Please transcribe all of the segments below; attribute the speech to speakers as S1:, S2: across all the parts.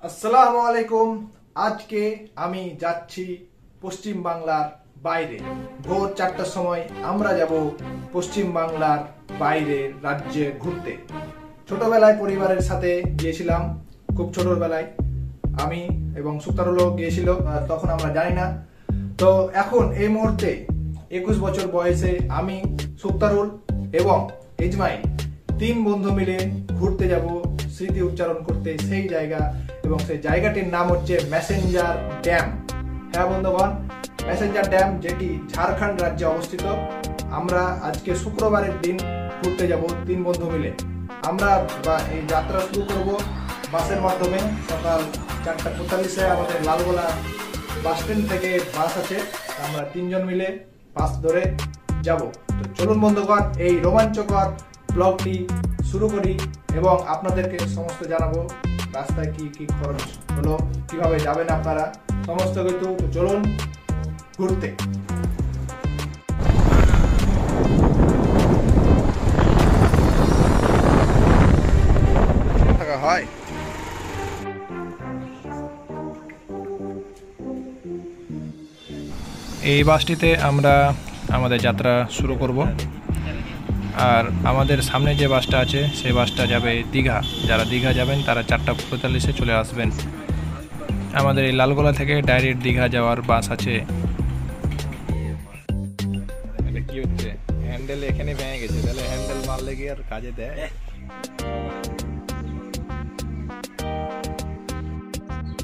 S1: আসসালামু আলাইকুম। আজকে আমি যাচ্ছি পশ্চিম বাংলার বাইরে। ভোর 4টার সময় আমরা যাব পশ্চিম বাংলার বাইরে রাজ্যে ঘুরতে। ছোটবেলায় পরিবারের সাথে গিয়েছিলাম, খুব ছোটবেলায় আমি এবং সুক্তারুলও গিয়েছিল, তখন আমরা জানি না। তো এখন এই মুহূর্তে 21 বছর বয়সে আমি, সুক্তারুল এবং ইজমাইল 3 বন্ধু মিলে ঘুরতে যাব, স্মৃতি উচ্চারণ করতে সেই জায়গা, এবং সেই জায়গাটির নাম হচ্ছে মেসেঞ্জার ড্যাম। হ্যাঁ বন্ধুগণ, মেসেঞ্জার ড্যাম, যেটি ঝাড়খণ্ড রাজ্যে অবস্থিত। আমরা আজকে শুক্রবারের দিন ঘুরতে যাব 3 বন্ধু মিলে। আমরা এই যাত্রা শুরু করব বাসের মাধ্যমে। সকাল 4:45-এ আমাদের লালগোলা বাস স্ট্যান্ড থেকে বাস আছে। আমরা 3 জন মিলে বাস ধরে যাব। তো চলুন বন্ধুগণ, এই রোমাঞ্চকর ব্লগটি শুরু করি এবং আপনাদেরকে সমস্ত জানাবো রাস্তায় কি কি খরচ হলো, কিভাবে যাবেন আপনারা, সমস্ত কিছু। চলুন ঘুরতে। হয় এই বাসটিতে আমরা আমাদের যাত্রা শুরু করব। আর আমাদের সামনে যে বাসটা আছে সেই বাসটা যাবে দীঘা। যারা দীঘা যাবেন তারা 4:45-এ চলে আসবেন। আমাদের এই লালগোলা থেকে ডাইরেক্ট দীঘা যাওয়ার বাস আছে। এটা কি হচ্ছে? হ্যান্ডেল এখানে ভেঙে গেছে, তাহলে হ্যান্ডেল মারলে কি আর কাজে দেয়?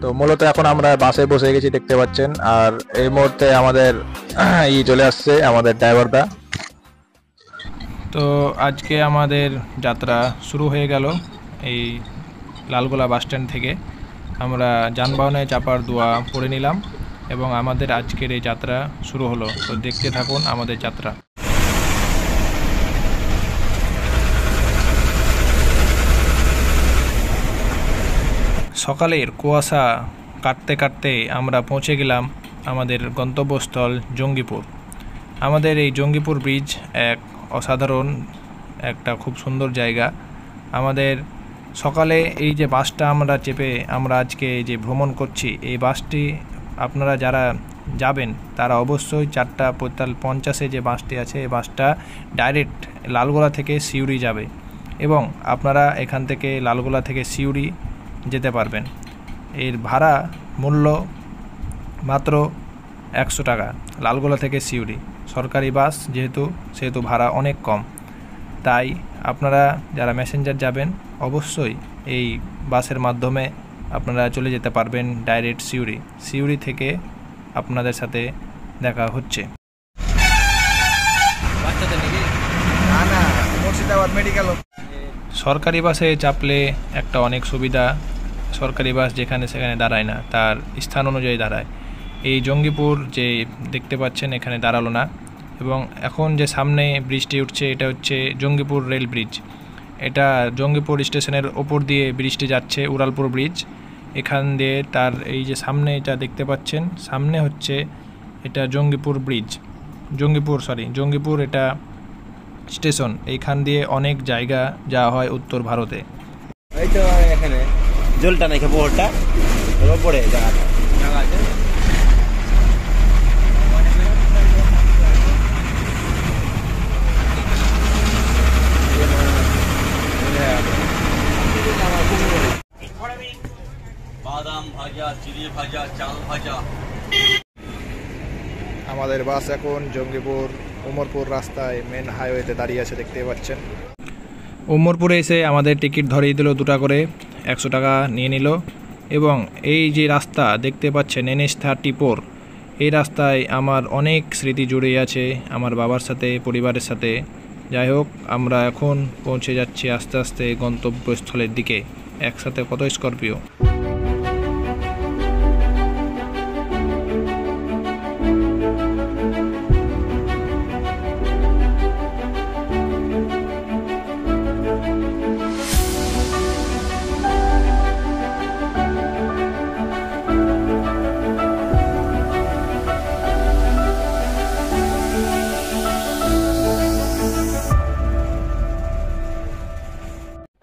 S1: তো মূলত এখন আমরা বাসে বসে গেছি, দেখতে পাচ্ছেন। আর এই মুহূর্তে আমাদের চলে আসছে আমাদের ড্রাইভারটা। তো আজকে আমাদের যাত্রা শুরু হয়ে গেল এই লালগোলা বাস স্ট্যান্ড থেকে। আমরা যানবাহনে চাপার দোয়া পড়ে নিলাম এবং আমাদের আজকের এই যাত্রা শুরু হলো। তো দেখতে থাকুন আমাদের যাত্রা। সকালের কুয়াশা কাটতে কাটতে আমরা পৌঁছে গেলাম আমাদের গন্তব্যস্থল জঙ্গিপুর। আমাদের এই জঙ্গিপুর ব্রিজ এক অসাধারণ একটা খুব সুন্দর জায়গা। আমাদের সকালে এই যে বাসটা আমরা চেপে আমরা আজকে যে ভ্রমণ করছি, এই বাসটি আপনারা যারা যাবেন তারা অবশ্যই 4:50-এ যে বাসটি আছে এই বাসটা ডাইরেক্ট লালগোলা থেকে সিউড়ি যাবে এবং আপনারা এখান থেকে লালগোলা থেকে সিউড়ি যেতে পারবেন। এর ভাড়া মূল্য মাত্র 100 টাকা। লালগোলা থেকে সিউড়ি সরকারি বাস, সেহেতু ভাড়া অনেক কম। তাই আপনারা যারা মেসেঞ্জার যাবেন অবশ্যই এই বাসের মাধ্যমে আপনারা চলে যেতে পারবেন ডাইরেক্ট সিউড়ি। সিউড়ি থেকে আপনাদের সাথে দেখা হচ্ছে। সরকারি বাসে চাপলে একটা অনেক সুবিধা, সরকারি বাস যেখানে সেখানে দাঁড়ায় না, তার স্থান অনুযায়ী দাঁড়ায়। এই জঙ্গিপুর যে দেখতে পাচ্ছেন এখানে দাঁড়ালো না। এবং এখন যে সামনে ব্রিজটি উঠছে এটা হচ্ছে জঙ্গিপুর রেল ব্রিজ। এটা জঙ্গিপুর স্টেশনের ওপর দিয়ে ব্রিজটি যাচ্ছে, উড়ালপুর ব্রিজ। এখান দিয়ে তার এই যে সামনে এটা দেখতে পাচ্ছেন, সামনে হচ্ছে এটা জঙ্গিপুর ব্রিজ, জঙ্গিপুর এটা স্টেশন। এইখান দিয়ে অনেক জায়গা যাওয়া হয় উত্তর ভারতে।
S2: এই তো এখানে জলটা নাকি বড়টা ওপরে জায়গা আছে। বাদাম ভাজা, চিড়ে ভাজা, চাল ভাজা।
S1: আমাদের বাস এখন জঙ্গিপুর উমরপুর রাস্তায় মেন হাইওয়েতে দাঁড়িয়ে আছে, দেখতে পাচ্ছেন। উমরপুরে এসে আমাদের টিকিট ধরিয়ে দিল 2 করে, 100 টাকা নিয়ে নিল। এবং এই যে রাস্তা দেখতে পাচ্ছেন NH-34, এই রাস্তায় আমার অনেক স্মৃতি জুড়ে আছে আমার বাবার সাথে, পরিবারের সাথে। যাই হোক, আমরা এখন পৌঁছে যাচ্ছি আস্তে আস্তে গন্তব্যস্থলের দিকে। একসাথে কত স্করপিও।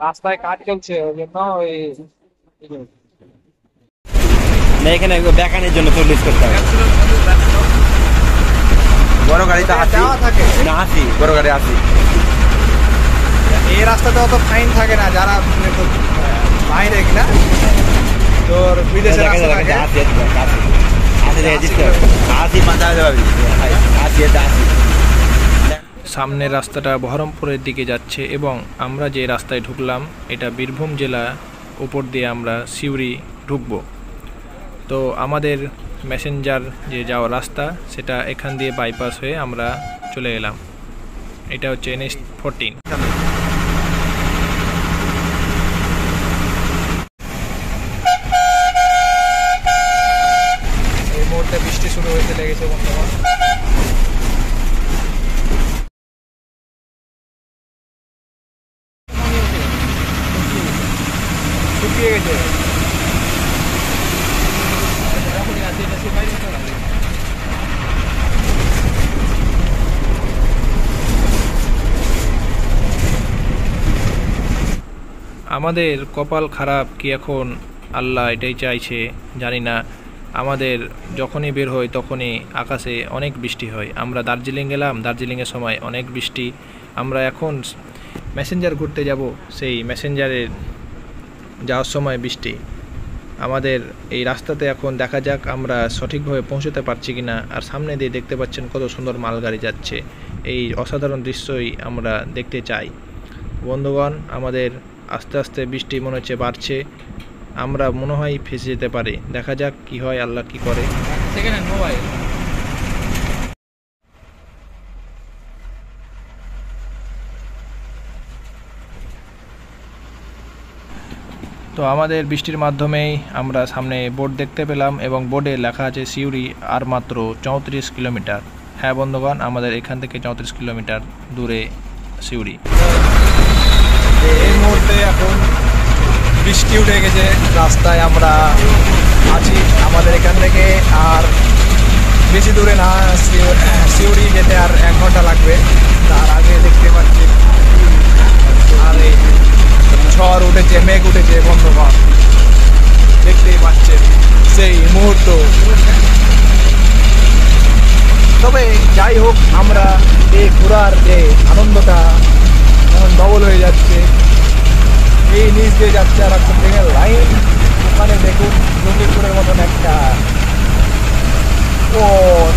S1: রাস্তায় কাজ চলছে, ওই জন্য
S2: না এখানে বেকানের জন্য 40 করতে হবে। বড় গাড়িতে
S1: দেওয়া থাকে
S2: না 80, বড় গাড়ি 80।
S1: এই রাস্তাতে অত ফাইন থাকে না, যারা বাইরে কিনা তোর বিদেশের রাস্তা থাকে। সামনের রাস্তাটা বহরমপুরের দিকে যাচ্ছে এবং আমরা যে রাস্তায় ঢুকলাম এটা বীরভূম জেলা উপর দিয়ে আমরা সিউড়ি ঢুকবো। তো আমাদের মেসেঞ্জার যে যাওয়ার রাস্তা সেটা এখান দিয়ে বাইপাস হয়ে আমরা চলে এলাম। এটা হচ্ছে NH14। এই মুহূর্তে বৃষ্টি শুরু হতে লেগেছে বন্ধুগণ। শুকিয়ে গেছে। আমাদের কপাল খারাপ কি এখন আল্লাহ এটাই চাইছে জানি না। আমাদের যখনই বের হই তখনই আকাশে অনেক বৃষ্টি হয়। আমরা দার্জিলিং গেলাম, দার্জিলিংয়ের সময় অনেক বৃষ্টি। আমরা এখন মেসেঞ্জার ঘুরতে যাব, সেই মেসেঞ্জারের যাওয়ার সময় বৃষ্টি। আমাদের এই রাস্তাতে এখন দেখা যাক আমরা সঠিকভাবে পৌঁছতে পারছি কিনা। আর সামনে দিয়ে দেখতে পাচ্ছেন কত সুন্দর মালগাড়ি যাচ্ছে। এই অসাধারণ দৃশ্যই আমরা দেখতে চাই বন্ধুগণ। আমাদের আস্তে আস্তে বৃষ্টি মনে হচ্ছে বাড়ছে, আমরা মনে হয় ফেসে যেতে পারি। দেখা যাক কি হয়, আল্লাহ কি করে। তো আমাদের বৃষ্টির মাধ্যমেই আমরা সামনে বোর্ড দেখতে পেলাম এবং বোর্ডে লেখা আছে সিউড়ি আর মাত্র 34 কিলোমিটার। হ্যাঁ বন্ধুগণ, আমাদের এখান থেকে 34 কিলোমিটার দূরে সিউড়ি। এই মুহূর্তে এখন বৃষ্টি উঠে গেছে, রাস্তায় আমরা আছি। আমাদের এখান থেকে আর বেশি দূরে না, সিউড়ি যেতে আর 1 ঘন্টা লাগবে। তার আগে দেখতে পাচ্ছি আর এই ঝড় উঠেছে, মেঘ উঠেছে বন্ধুগণ, দেখতেই পাচ্ছেন সেই মুহূর্ত। তবে যাই হোক, আমরা এই ঘোরার যে আনন্দটা এখন ডবল হয়ে যাচ্ছে। এই নিচ দিয়ে যাচ্ছে আর একটা ট্রেনের লাইন, ওখানে দেখুন জঙ্গিপুরের মতন একটা। ও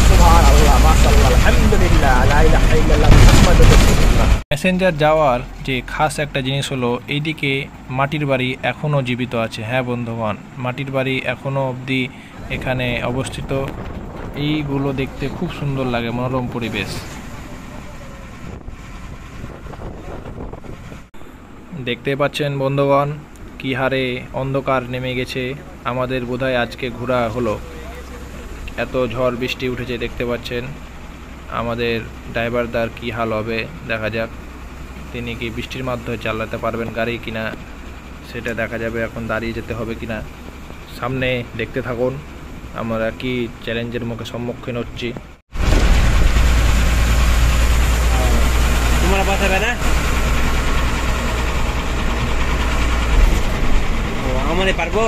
S1: সুবহানাল্লাহ, মাশাআল্লাহ, আলহামদুলিল্লাহ, লা ইলাহা ইল্লাল্লাহ, মুহাম্মাদুর রাসূলুল্লাহ। মেসেঞ্জার যাওয়ার যে খাস একটা জিনিস হলো এইদিকে মাটির বাড়ি এখনও জীবিত আছে। হ্যাঁ বন্ধুগণ, মাটির বাড়ি এখনও অবধি এখানে অবস্থিত। এইগুলো দেখতে খুব সুন্দর লাগে, মনোরম পরিবেশ। দেখতে পাচ্ছেন বন্ধুগণ কি হারে অন্ধকার নেমে গেছে। আমাদের বোধহয় আজকে ঘোরা হলো, এত ঝড় বৃষ্টি উঠেছে দেখতে পাচ্ছেন। আমাদের ড্রাইভারদার কি হাল হবে দেখা যাক, তিনি কি বৃষ্টির মাধ্যমে চালাতে পারবেন গাড়ি কিনা সেটা দেখা যাবে। এখন দাঁড়িয়ে যেতে হবে কিনা সামনে দেখতে থাকুন আমরা কি চ্যালেঞ্জের মুখে সম্মুখীন হচ্ছি।
S2: তোমরা বাঁচাবে না, আমারে পারবো।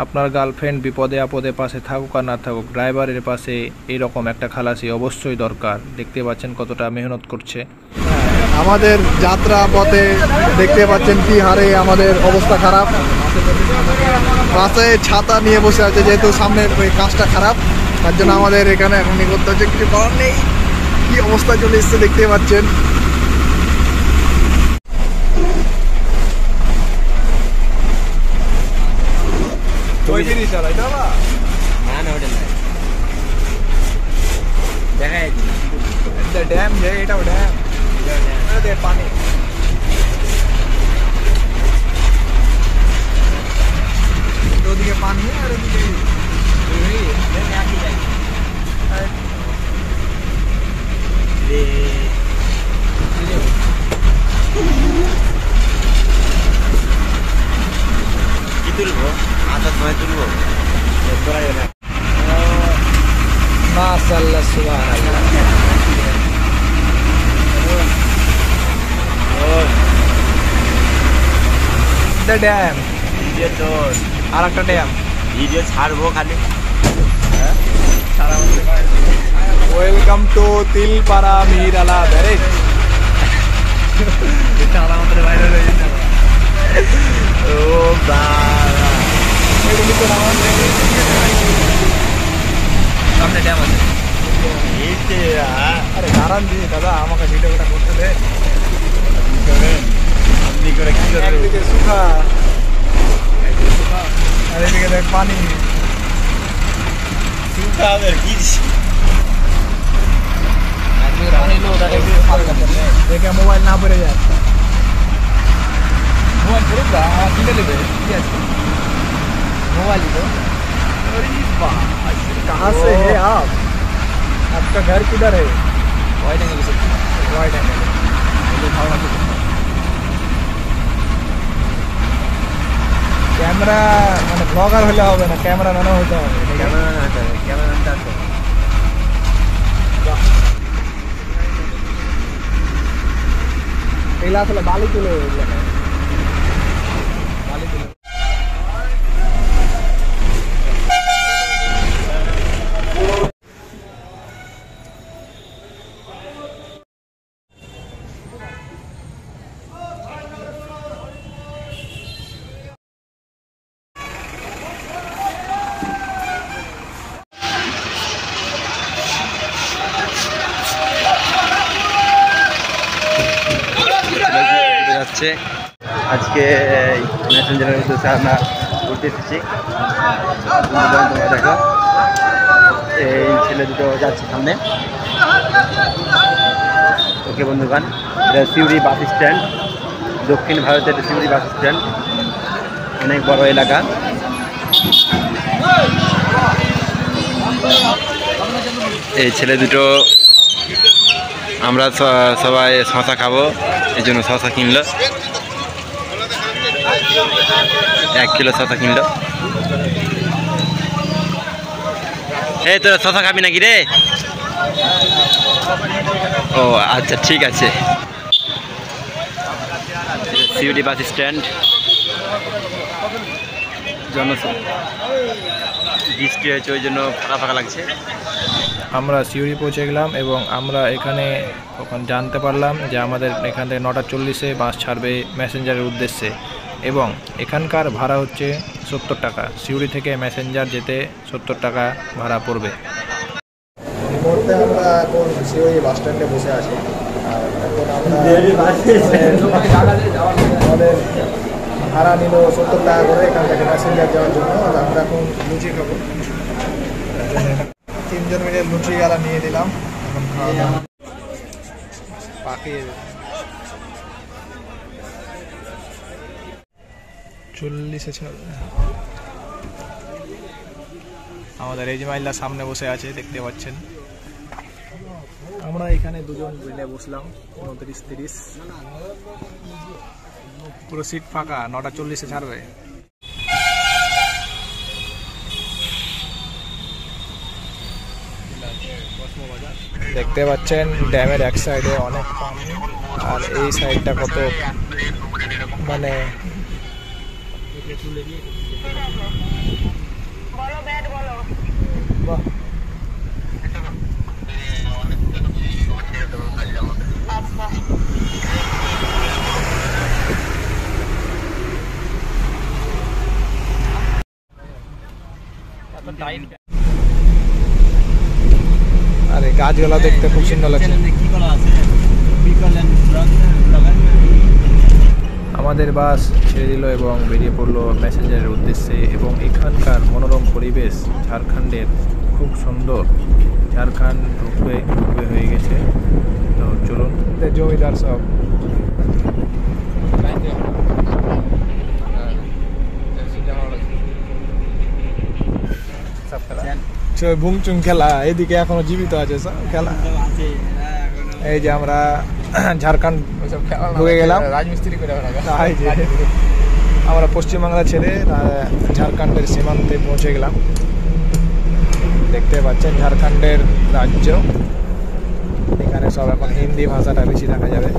S1: আপনার গার্লফ্রেন্ড বিপদে আপদে পাশে থাকুক আর না থাকুক, ড্রাইভারের পাশে এইরকম একটা খালাসি অবশ্যই দরকার। দেখতে পাচ্ছেন কতটা মেহনত করছে। আমাদের যাত্রা পথে দেখতে পাচ্ছেন কি হারে আমাদের অবস্থা খারাপ। পাশে ছাতা নিয়ে বসে আছে, যেহেতু সামনের ওই কাজটা খারাপ, তার জন্য আমাদের এখানে এখন করতে হচ্ছে, কিছু করার নেই। কি অবস্থা চলে এসছে দেখতে পাচ্ছেন। ওই দিনই চালাই না,
S2: না না ওটা না, দেখা যাচ্ছে
S1: ড্যাম যে এটাও ড্যাম, পানি। ওদিকে পানি আর ওদিকে
S2: তুলবো, আসার সময় তুলবো। তোরা না
S1: মাশাআল্লাহ সুবহানাল্লাহ। দ্য ড্যাম
S2: ভিডিও তোর
S1: আর একটা ড্যাম
S2: ভিডিও ছাড়বো খালি।
S1: Welcome to Tilpara Mirala barrage.
S2: ও বাবা
S1: সামনে ড্যাম আছে। আরে দাঁড়ান দিয়ে দাদা আমাকে ভিডিওটা করতে দে।
S2: আপনি করে কি করবে?
S1: একদিকে সুখা আর এদিকে দেখ পানি।
S2: সুখাবের কি
S1: দেখে মোবাইল না পড়ে যায়। मोबाइल जरूर था किधर ले गए मोबाइल तो कहाँ से है आप? आपका घर किधर है? वाइड एंगल से वाइड एंगल कैमरा মানে ব্লগার হলে হবে না, ক্যামেরাম্যানও হতে হবে।
S2: ক্যামেরাম্যান হতে হবে, ক্যামেরাম্যানটা তো
S1: এগুলা আসলে বালি তুলে
S2: যাচ্ছে। আজকে মেসেঞ্জারের উদ্দেশ্যে আমরা ঘুরতে এসেছি। তোমরা দেখো এই ছেলে দুটো যাচ্ছে সামনে। ওকে বন্ধুগণ, এটা সিউড়ি বাস স্ট্যান্ড, দক্ষিণ ভারতের সিউড়ি বাস স্ট্যান্ড, অনেক বড় এলাকা। এই ছেলে দুটো, আমরা সবাই শশা খাবো, এই জন্য শশা কিনলো, 1 কিলো শশা কিনলো। এই তোরা শশা খাবি নাকি রে? ও আচ্ছা ঠিক আছে। সিউড়ি বাস স্ট্যান্ড, বৃষ্টি হয়েছে ওই জন্য ফাঁকা ফাঁকা লাগছে।
S1: আমরা সিউড়ি পৌঁছে গেলাম এবং আমরা এখানে জানতে পারলাম যে আমাদের এখান থেকে 9:40-এ বাস ছাড়বে মেসেঞ্জারের উদ্দেশ্যে এবং এখানকার ভাড়া হচ্ছে 70 টাকা। সিউড়ি থেকে মেসেঞ্জার যেতে 70 টাকা ভাড়া পড়বে। এই মুহূর্তে আমরা এখন সিউড়ি বাস স্ট্যান্ডে বসে আছি। আর এখন আমরা আমাদের ভাড়া নিল 70 টাকা করে এখান থেকে মেসেঞ্জার যাওয়ার জন্য। আমরা এখন লুচি খাবো, 3 জন মিলে লুচি গালা নিয়ে দিলাম। এখন খাওয়া দাওয়া পাকিয়ে 40-এ ছাড়বে। আমাদের রেজমাইল্লা সামনে বসে আছে, দেখতে পাচ্ছেন। আমরা এখানে দুজন মিলে বসলাম, 29-30, পুরো সিট ফাঁকা। 9:40-এ ছাড়বে। দেখতে পাচ্ছেন ড্যামের এক সাইডে অনেক পানি আর এই সাইডটা কত মানে বাহ। আরে গাছগুলো দেখতে খুব সুন্দর লাগছে। আমাদের বাস ছেড়ে দিল এবং বেরিয়ে পড়লো মেসেঞ্জারের উদ্দেশ্যে এবং এখানকার মনোরম পরিবেশ ঝাড়খণ্ডের খুব সুন্দর। ঝাড়খণ্ড ঢুকবে হয়ে গেছে, তো চলুন। জমিদার সব ভুংচুং খেলা এদিকে এখনো জীবিত আছে সব খেলা। এই যে আমরা ঝাড়খণ্ড ঢুকে গেলাম, রাজমিস্ত্রি করে আমরা পশ্চিমবাংলা ছেড়ে ঝাড়খণ্ডের সীমান্তে পৌঁছে গেলাম। দেখতে পাচ্ছেন ঝাড়খণ্ডের রাজ্য। এখানে সব এখন হিন্দি ভাষাটা বেশি দেখা যাবে।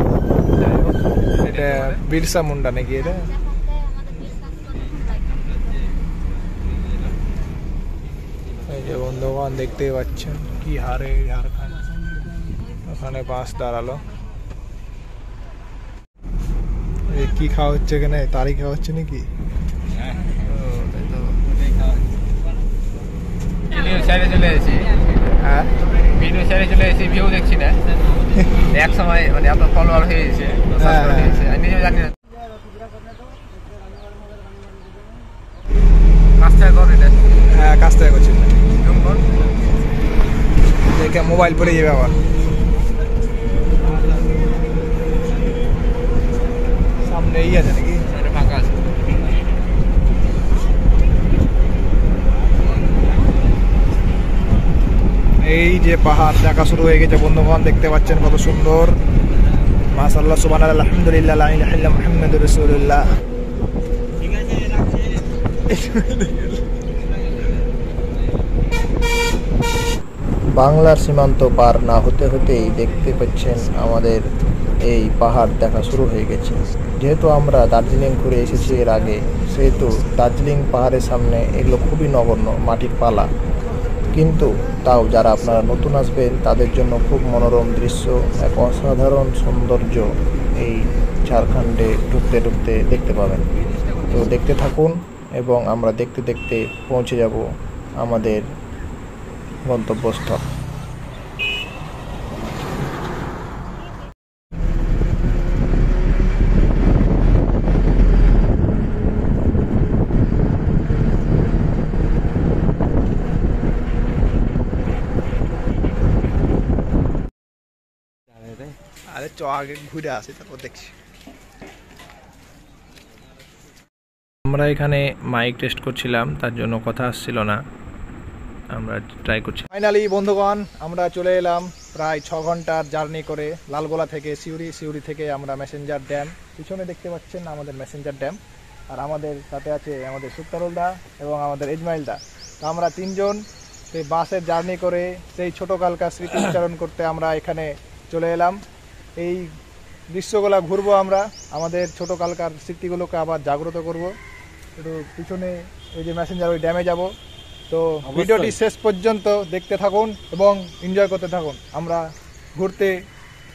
S1: যাই হোক, এটা বিরসা মুন্ডা নাকি এটা? এই যে বন্ধুগণ দেখতে পাচ্ছেন কি হারে ঝাড়খণ্ড। ওখানে বাস দাঁড়ালো। কি খাওয়া হচ্ছে এখানে? তারি খাওয়া হচ্ছে নাকি? হ্যাঁ,
S3: ভিডিও ছেড়ে চলে এসেছি, ভিউ দেখছি না। এক সময় মানে এত ফলোয়ার হয়ে গেছে, নিজেও জানি না। কাজ থেকে কর এটা।
S1: হ্যাঁ, কাজ থেকে করছি। দেখে মোবাইল পড়ে যাবে আবার। সামনে এই আছে নাকি?
S3: ফাঁকা আছে।
S1: এই যে পাহাড় দেখা শুরু হয়ে গেছে বন্ধুগণ, দেখতে পাচ্ছেন কত সুন্দর। মাশাআল্লাহ, সুবহানাল্লাহ, আলহামদুলিল্লাহ, লা ইলাহা ইল্লাল্লাহ, মুহাম্মাদুর রাসূলুল্লাহ। বাংলার সীমান্ত পার না হতে হতেই দেখতে পাচ্ছেন আমাদের এই পাহাড় দেখা শুরু হয়ে গেছে। যেহেতু আমরা দার্জিলিং ঘুরে এসেছি এর আগে, সেহেতু দার্জিলিং পাহাড়ের সামনে এগুলো খুবই নগণ্য, মাটির পালা। কিন্তু তাও যারা আপনারা নতুন আসবেন তাদের জন্য খুব মনোরম দৃশ্য, এক অসাধারণ সৌন্দর্য এই ঝাড়খণ্ডে ঢুকতে ঢুকতে দেখতে পাবেন। তো দেখতে থাকুন এবং আমরা দেখতে দেখতে পৌঁছে যাব আমাদের গন্তব্যস্থল। আরে চ আগে ঘুরে আসি, তারপর দেখছি। আমরা এখানে মাইক টেস্ট করছিলাম, তার জন্য কথা আসছিল না, আমরা ট্রাই করছি। ফাইনালি বন্ধুগণ, আমরা চলে এলাম প্রায় 6 ঘন্টার জার্নি করে লালগোলা থেকে সিউড়ি থেকে আমরা মেসেঞ্জার ড্যাম। পিছনে দেখতে পাচ্ছেন আমাদের মেসেঞ্জার ড্যাম, আর আমাদের সাথে আছে আমাদের সুক্তারুল দা এবং আমাদের ইসমাইল দা। তো আমরা তিনজন সেই বাসের জার্নি করে সেই ছোটোকালকার স্মৃতি উচ্চারণ করতে আমরা এখানে চলে এলাম। এই দৃশ্যগুলো ঘুরবো আমরা, আমাদের ছোটোকালকার স্মৃতিগুলোকে আবার জাগ্রত করব। একটু পিছনে এই যে মেসেঞ্জার, ওই ড্যামে যাব। তো ভিডিওটি শেষ পর্যন্ত দেখতে থাকুন এবং এনজয় করতে থাকুন। আমরা ঘুরতে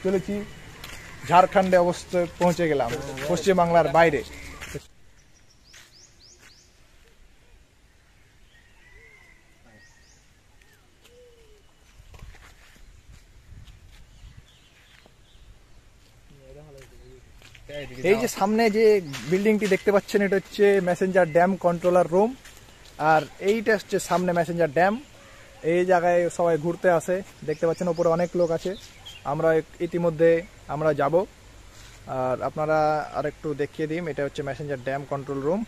S1: চলেছি, ঝাড়খণ্ডে অবশ্যই পৌঁছে গেলাম, পশ্চিমবাংলার বাইরে। এই যে সামনে যে বিল্ডিংটি দেখতে পাচ্ছেন, এটা হচ্ছে মেসেঞ্জার ড্যাম কন্ট্রোলার রুম। আর এইটা হচ্ছে সামনে মেসেঞ্জার ড্যাম। এই জায়গায় সবাই ঘুরতে আসে, দেখতে পাচ্ছেন উপরে অনেক লোক আছে। আমরা ইতিমধ্যে আমরা যাব, আর আপনারা আরেকটু দেখিয়ে দিই। এটা হচ্ছে মেসেঞ্জার ড্যাম কন্ট্রোল রুম।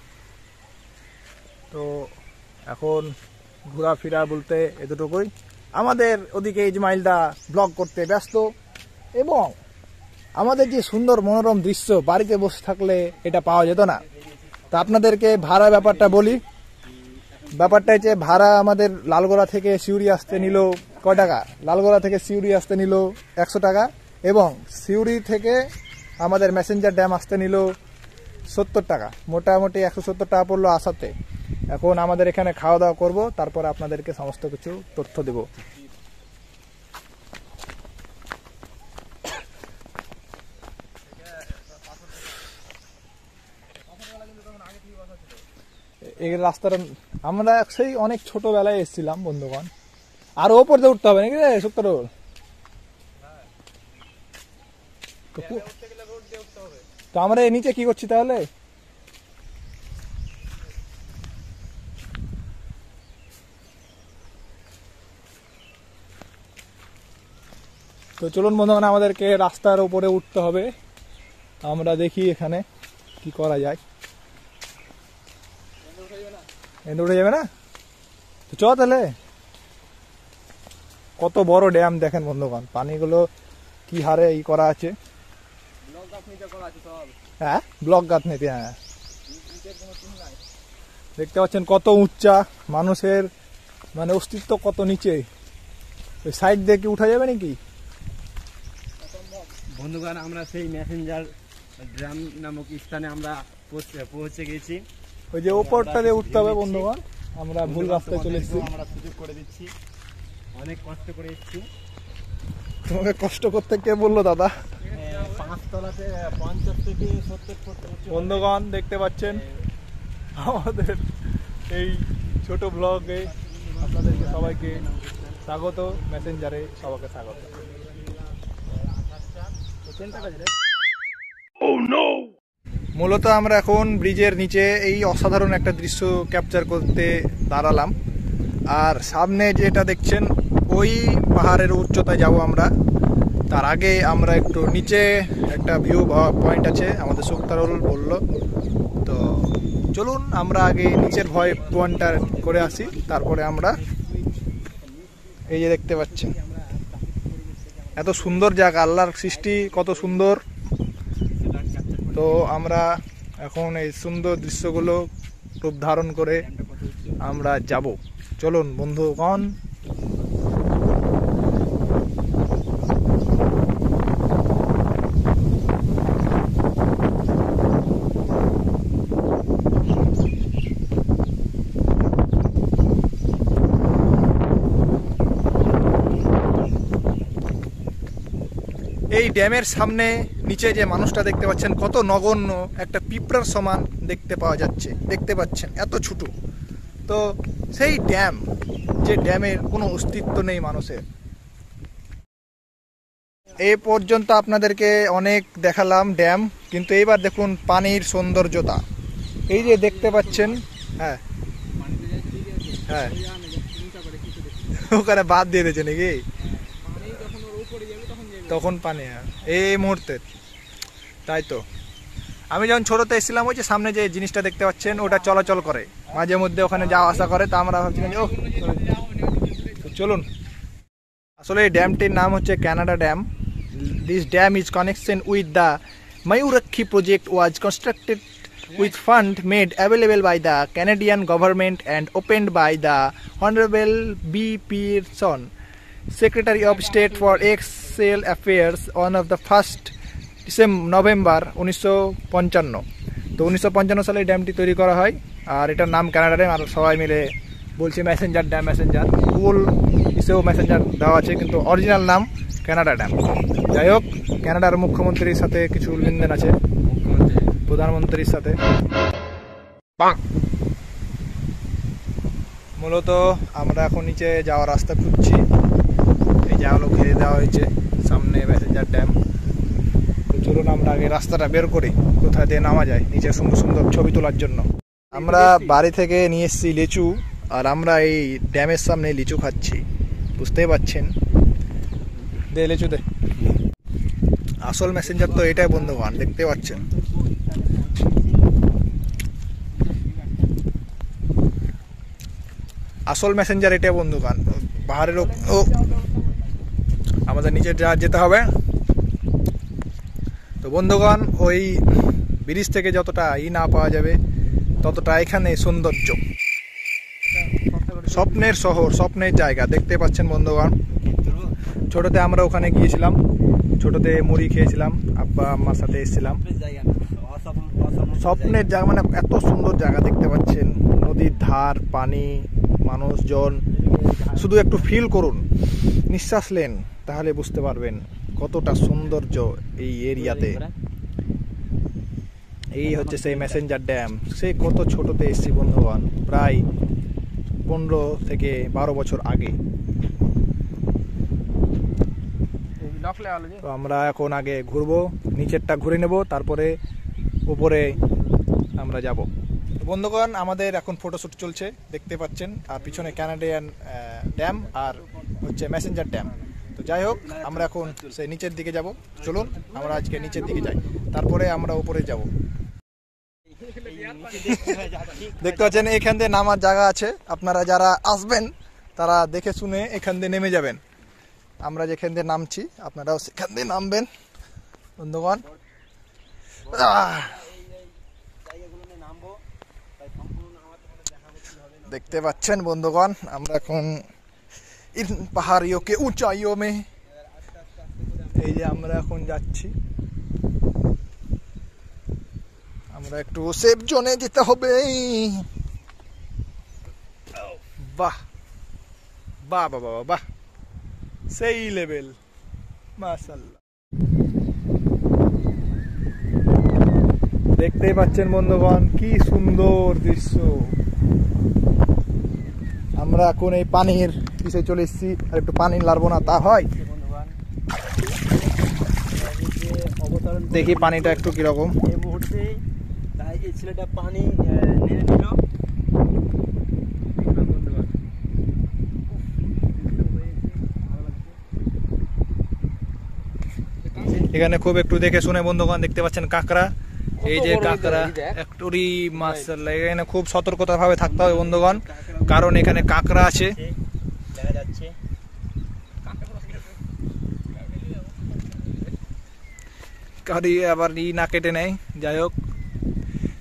S1: তো এখন ঘোরাফেরা বলতে এতটুকুই। আমাদের ওদিকে ইসমাইলদা ব্লগ করতে ব্যস্ত, এবং আমাদের যে সুন্দর মনোরম দৃশ্য বাড়িতে বসে থাকলে এটা পাওয়া যেত না। তো আপনাদেরকে ভাড়া ব্যাপারটা বলি। ব্যাপারটা হচ্ছে, ভাড়া আমাদের লালগোলা থেকে সিউড়ি আসতে নিল কয় টাকা? লালগোলা থেকে সিউড়ি আসতে নিল 100 টাকা, এবং সিউড়ি থেকে আমাদের মেসেঞ্জার ড্যাম আসতে নিল 70 টাকা। মোটামুটি 170 টাকা পড়লো আসাতে। এখন আমাদের এখানে খাওয়া দাওয়া করবো, তারপর আপনাদেরকে সমস্ত কিছু তথ্য দেব। এই রাস্তাটা আমরা সেই অনেক ছোটবেলায় এসেছিলাম বন্ধুগণ। আর ওপর দিয়ে উঠতে হবে নাকি রে সুক্তারুল? তো আমরা এই নিচে কি করছি তাহলে? তো চলুন বন্ধুগণ, আমাদেরকে রাস্তার উপরে উঠতে হবে। আমরা দেখি এখানে কি করা যায়। উঠে যাবে না তো চ তাহলে। কত বড় ড্যাম দেখেন বন্ধুগণ, পানিগুলো কি হারে ই করা আছে। হ্যাঁ, ব্লক গাঁথনিতে। হ্যাঁ, দেখতে পাচ্ছেন কত উচ্চা, মানুষের মানে অস্তিত্ব কত নিচে। ওই সাইড দিয়ে কি উঠা যাবে নাকি?
S2: বন্ধুগণ, আমরা সেই মেসেঞ্জার ড্রাম নামক স্থানে আমরা পৌঁছে গেছি।
S1: ওই যে ওপরটা দিয়ে উঠতে হবে বন্ধুগণ, আমরা ভুল রাস্তায় চলে এসেছি।
S2: আমরা সুযোগ করে দিচ্ছি, অনেক কষ্ট করে এসেছি।
S1: তোমাকে কষ্ট করতে কে বললো দাদা?
S2: 5 তলাতে 50 থেকে 70 ফুট উঁচু।
S1: বন্ধুগণ দেখতে পাচ্ছেন আমাদের এই ছোট ব্লগে আপনাদেরকে সবাইকে স্বাগত, মেসেঞ্জারে সবাইকে স্বাগত। মূলত আমরা এখন ব্রিজের নিচে এই অসাধারণ একটা দৃশ্য ক্যাপচার করতে দাঁড়ালাম। আর সামনে যেটা দেখছেন ওই পাহাড়ের উচ্চতায় যাব আমরা। তার আগে আমরা একটু নিচে একটা ভিউ পয়েন্ট আছে, আমাদের সুক্তারুল বলল। তো চলুন আমরা আগে নিচের পয়েন্টটা করে আসি, তারপরে আমরা এই যে দেখতে পাচ্ছেন এত সুন্দর জায়গা, আল্লাহর সৃষ্টি কত সুন্দর। তো আমরা এখন এই সুন্দর দৃশ্যগুলো রূপ ধারণ করে আমরা যাব। চলুন বন্ধুগণ। এই ড্যামের সামনে নিচে যে মানুষটা দেখতে পাচ্ছেন কত নগণ্য, একটা পিঁপড়ার সমান দেখতে পাচ্ছেন এত ছোট। তো সেই ড্যাম, যে ড্যামের কোনো অস্তিত্ব নেই মানুষের। এই পর্যন্ত আপনাদেরকে অনেক দেখালাম ড্যাম, কিন্তু এইবার দেখুন পানির সৌন্দর্যতা। এই যে দেখতে পাচ্ছেন, হ্যাঁ হ্যাঁ ওখানে বাদ দিয়ে দিয়েছে নাকি তখন পানি এই মুহূর্তে, তাই তো। আমি যখন ছোটতে এসেছিলাম ওই যে সামনে যে জিনিসটা দেখতে পাচ্ছেন ওটা চলাচল করে মাঝে মধ্যে, ওখানে যাওয়া আসা করে। তা আমরা ভাবছিলাম ও চলুন। আসলে এই ড্যামটির নাম হচ্ছে Canada dam. This dam is connection with the Mayurakshi project was constructed with fund made available by the Canadian government and opened by the Honorable B. Pearson, Secretary of State for External Affairs, on of the 1st November 1955। তো 1955 সালে ড্যামটি তৈরি করা হয়, আর এটার নাম Canada dam. আর সবাই মিলে বলছে মেসেঞ্জার ড্যাম, মেসেঞ্জার গুগল হিসেবেও মেসেঞ্জার দেওয়া আছে, কিন্তু অরিজিনাল নাম কানাডা ড্যাম। যাই হোক, কানাডার মুখ্যমন্ত্রীর সাথে কিছু লেনদেন আছে, প্রধানমন্ত্রীর সাথে। মূলত আমরা এখন নিচে যাওয়ার রাস্তা খুঁজছি। এই জায়গাগুলো ঘিরে দেওয়া হয়েছে, সামনে মেসেঞ্জার ড্যাম। তো চলুন আমরা আগে রাস্তাটা বের করি, কোথায় দিয়ে নামা যায় নিচে সুন্দর সুন্দর ছবি তোলার জন্য। আমরা বাড়ি থেকে নিয়ে এসেছি লিচু, আর আমরা এই ড্যামের সামনে লিচু খাচ্ছি, বুঝতেই পারছেন। দে লিচু দে। আসল মেসেঞ্জার তো এটাই বন্ধুগণ, দেখতে পাচ্ছেন। আসল মেসেঞ্জার এটাই বন্ধুগণ। পাহাড়ের আমাদের নিচে যেতে হবে। তো বন্ধুগণ, ওই ব্রিজ থেকে যতটা না পাওয়া যাবে ততটা এখানে সৌন্দর্য। স্বপ্নের শহর, স্বপ্নের জায়গা, দেখতে পাচ্ছেন বন্ধুগণ। ছোটতে আমরা ওখানে গিয়েছিলাম, ছোটতে মুড়ি খেয়েছিলাম, আব্বা আম্মার সাথে এসেছিলাম। স্বপ্নের জায়গা, মানে এত সুন্দর জায়গা দেখতে পাচ্ছেন, নদীর ধার, পানি, মানুষজন। শুধু একটু ফিল করুন, নিঃশ্বাস নেন, তাহলে বুঝতে পারবেন কতটা সৌন্দর্য এই এরিয়াতে। এই হচ্ছে সেই মেসেঞ্জার ড্যাম। সে কত ছোটতে এসেছি বন্ধুগণ, প্রায় 15 থেকে 12 বছর আগে। তো আমরা এখন আগে ঘুরবো, নিচেরটা ঘুরে নেব, তারপরে উপরে আমরা যাব। বন্ধুগণ, আমাদের এখন ফটোশুট চলছে, দেখতে পাচ্ছেন। আর পিছনে কানাডিয়ান ড্যাম আর হচ্ছে মেসেঞ্জার ড্যাম। তো যাই হোক, আমরা এখন সেই নিচের দিকে যাব। চলুন আমরা আজকে নিচের দিকে যাই, তারপরে আমরা উপরে যাব। দেখতে পাচ্ছেন এখান দিয়ে নামার জায়গা আছে, আপনারা যারা আসবেন তারা দেখে শুনে এখান দিয়ে নেমে যাবেন। আমরা যেখান দিয়ে নামছি আপনারাও সেখান দিয়ে নামবেন বন্ধুগণ। देखते पाচ্ছেন বন্ধুগণ আমরা এখন इन पहाड़ियों के ऊंचाइयों में এই যে আমরা এখন যাচ্ছি আমরা একটু সেফ জোনে যেতে হবে বাহ বাহ বাহ বাহ সেই লেভেল মাশাআল্লাহ দেখতেই পাচ্ছেন বন্ধুগণ কি সুন্দর দৃশ্য আমরা এখন এই পানির পিছে চলে এসেছি আর একটু পানি লারবো না তা হয় দেখি পানিটা একটু কিরকম
S2: এই মুহূর্তে তাই এই ছেলেটা পানি নিয়ে নিল
S1: এখানে খুব একটু দেখে শুনে বন্ধুগণ দেখতে পাচ্ছেন কাঁকড়া এই যে কাঁকড়া একটুরি মাশাআল্লাহ এখানে খুব সতর্কতা ভাবে থাকতে হবে বন্ধুগণ কারণ এখানে কাঁকড়া আছে
S2: দেখা যাচ্ছে
S1: কারি আবার ই না কেটে নেয় যাই হোক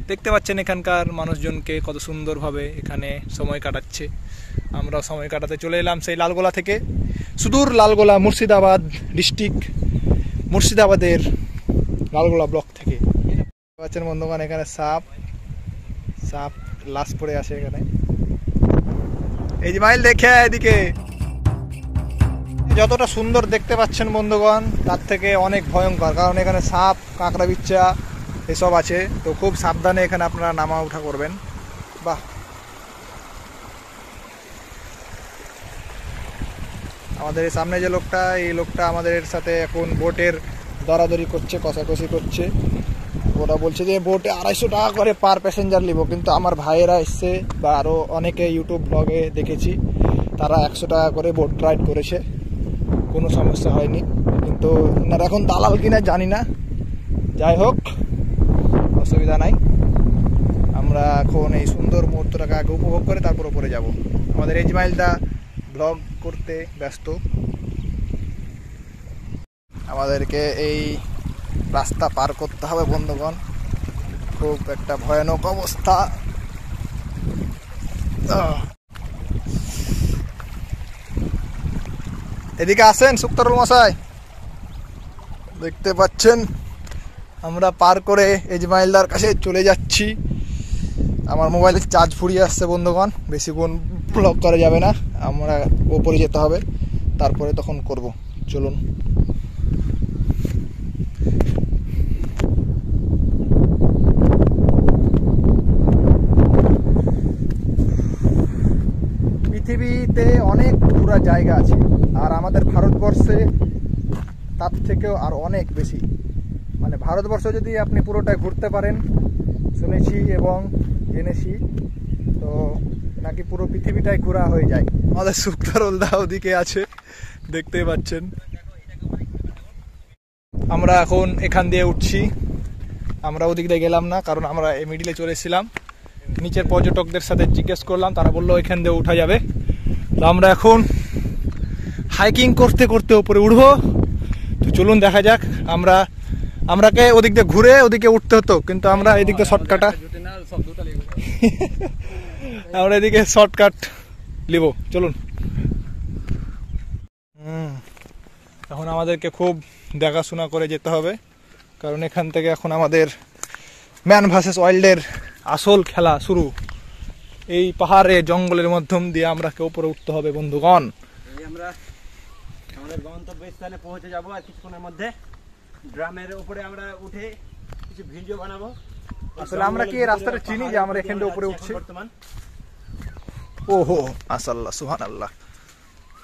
S1: দেখতে পাচ্ছেন এখানকার মানুষজনকে কত সুন্দরভাবে এখানে সময় কাটাচ্ছে আমরা সময় কাটাতে চলে এলাম সেই লালগোলা থেকে সুদূর লালগোলা মুর্শিদাবাদ ডিস্ট্রিক্ট মুর্শিদাবাদের লালগোলা ব্লক থেকে পাচ্ছেন বন্ধুগণ এখানে সাপ সাপ লাশ পড়ে আছে এখানে এই যে মাইল দেখে এদিকে যতটা সুন্দর দেখতে পাচ্ছেন বন্ধুগণ তার থেকে অনেক ভয়ঙ্কর কারণ এখানে সাপ কাঁকড়া বিচ্ছা এসব আছে তো খুব সাবধানে এখানে আপনারা নামা ওঠা করবেন বাহ আমাদের সামনে যে লোকটা এই লোকটা আমাদের সাথে এখন বোটের দরাদরি করছে কষাকষি করছে ওরা বলছে যে বোটে 250 টাকা করে পার প্যাসেঞ্জার নিব কিন্তু আমার ভাইয়েরা এসছে বা আরও অনেকে ইউটিউব ব্লগে দেখেছি তারা 100 টাকা করে বোট রাইড করেছে কোনো সমস্যা হয়নি কিন্তু ওনারা এখন দালাল কিনা জানি না যাই হোক অসুবিধা নাই আমরা এখন এই সুন্দর মুহূর্তটাকে আগে উপভোগ করে তারপর উপরে যাব আমাদের ইসমাইলদা ব্লগ করতে ব্যস্ত আমাদেরকে এই রাস্তা পার করতে হবে বন্ধুগণ খুব একটা ভয়ানক অবস্থা এদিকে আসেন সুক্তারুল মশাই দেখতে পাচ্ছেন আমরা পার করে ইসমাইলদার কাছে চলে যাচ্ছি আমার মোবাইলের চার্জ ফুরিয়ে আসছে বন্ধুগণ বেশিক্ষণ ব্লগ করা যাবে না আমরা ওপরে যেতে হবে তারপরে তখন করব চলুন পৃথিবীতে অনেক ঘোরার জায়গা আছে আর আমাদের ভারতবর্ষে তার থেকেও আর অনেক বেশি মানে ভারতবর্ষ যদি আপনি পুরোটাই ঘুরতে পারেন শুনেছি এবং জেনেছি তো নাকি পুরো পৃথিবীটাই ঘোরা হয়ে যায় আমাদের সুক্তারুলদা ওদিকে আছে দেখতেই পাচ্ছেন আমরা এখন এখান দিয়ে উঠছি আমরা ওদিক দিয়ে গেলাম না কারণ আমরা এই মিডিলে চলে এসেছিলাম নিচের পর্যটকদের সাথে জিজ্ঞেস করলাম তারা বললো এখান দিয়ে উঠা যাবে তো আমরা এখন হাইকিং করতে করতে উপরে উঠবো তো চলুন দেখা যাক আমরাকে ওদিক দিয়ে ঘুরে ওদিকে উঠতে হতো কিন্তু আমরা এদিক দিয়ে শর্টকাটা আমরা এদিকে শর্টকাট নিব চলুন এখন আমাদেরকে খুব দেখাশোনা করে যেতে হবে কারণ এখান থেকে এখন আমাদের ম্যান ভার্সেস ওয়াইল্ডের আসল খেলা শুরু এই পাহাড়ে জঙ্গলের মাধ্যম দিয়ে আমরা উপরে উঠতে হবে বন্ধুগণ
S2: আমরা আমাদের গন্তব্যস্থলে পৌঁছে যাব আর কিছুক্ষণের মধ্যে ড্রামের উপরে আমরা উঠে কিছু ভিডিও বানাবো
S1: আসলে আমরা কি এই রাস্তাটা চিনি যে আমরা এখান থেকে উপরে উঠছি
S2: বর্তমান
S1: ওহো মাশাআল্লাহ সুবহানাল্লাহ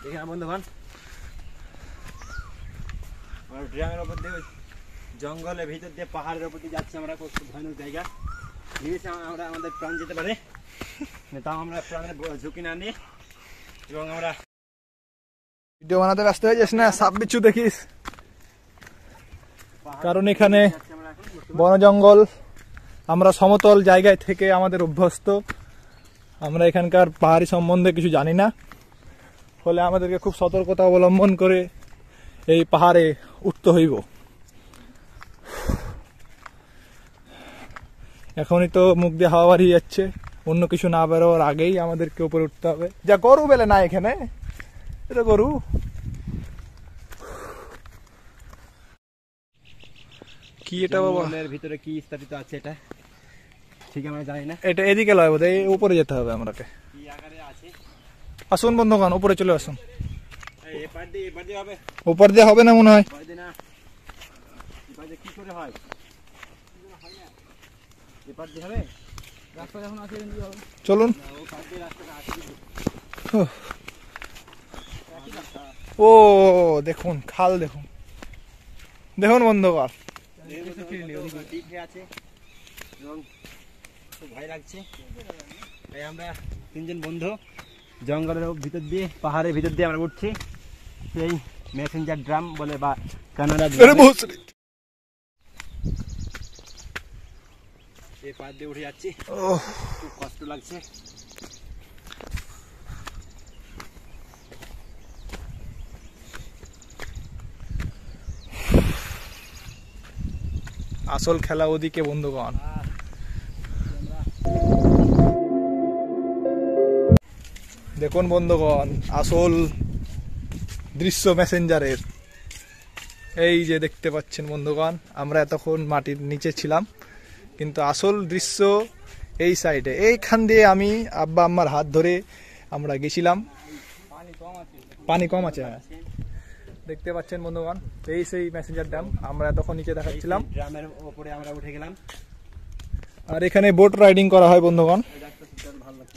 S2: দেখেন বন্ধুগণ আমরা ড্রামের উপর দিয়ে জঙ্গলের ভিতর দিয়ে পাহাড়ের উপর দিয়ে যাচ্ছি আমরা খুব ভয়ানক জায়গা ভেবেছি আমরা আমাদের প্রাণ যেতে পারে তাও আমরা প্রাণের ঝুঁকি না নিয়ে এবং আমরা
S1: ভিডিও বানাতে ব্যস্ত হয়ে যাস না সাপ বিচ্ছু দেখিস কারণ এখানে বন জঙ্গল আমরা সমতল জায়গায় থেকে আমাদের অভ্যস্ত আমরা এখানকার পাহাড়ি সম্বন্ধে কিছু জানি না ফলে আমাদেরকে খুব সতর্কতা অবলম্বন করে এই পাহাড়ে উঠতে হইব এখনই তো মুখ দিয়ে হাওয়া বাড়িয়ে যাচ্ছে অন্য কিছু না বেরোর আগেই আমাদেরকে উপরে উঠতে হবে। যা গরু বেলে না এখানে, এটা গরু। কি এটা বাবা?
S2: জঙ্গলের ভিতরে কি স্থাপিত আছে এটা ঠিক আমরা জানি না।
S1: এটা এদিকে লয় বোধহয়, উপরে যেতে হবে আমাকে।
S2: কি আকারে আছে?
S1: আসুন বন্ধুগণ, উপরে চলে আসুন।
S2: এই পার দিয়ে হবে?
S1: উপর দিয়ে হবে না মনে হয়।
S2: পার দিয়ে না, এপার দিয়ে কি করে হয়? এপার দিয়ে হবে? রাস্তা যখন আছে
S1: চলুন।
S2: ও পার দিয়ে রাস্তাটা আছে।
S1: ও দেখুন খাল, দেখুন দেখুন বন্ধুগণ।
S2: আছে এবং খুব ভয় লাগছে। তাই আমরা তিনজন বন্ধু জঙ্গলের ভিতর দিয়ে, পাহাড়ের ভিতর দিয়ে আমরা উঠছি সেই মেসেঞ্জার ড্রাম বলে বা কানাডা এই পাহাড় দিয়ে উঠে যাচ্ছি। খুব কষ্ট লাগছে।
S1: আসল খেলা ওদিকে বন্ধুগণ। দেখুন বন্ধুগণ, আসল দৃশ্য মেসেঞ্জারের। এই যে দেখতে পাচ্ছেন বন্ধুগণ, আমরা এতক্ষণ মাটির নিচে ছিলাম, কিন্তু আসল দৃশ্য এই সাইডে। এইখান দিয়ে আমি আব্বা আম্মার হাত ধরে আমরা গেছিলাম। পানি কম আছে, হ্যাঁ দেখতে পাচ্ছেন বন্ধুগণ, এই সেই মেসেঞ্জার ড্যাম। আমরা এতক্ষণ নিচে দেখাচ্ছিলাম,
S2: ড্রামের উপরে আমরা উঠে গেলাম।
S1: আর এখানে বোট রাইডিং করা হয় বন্ধুগণ।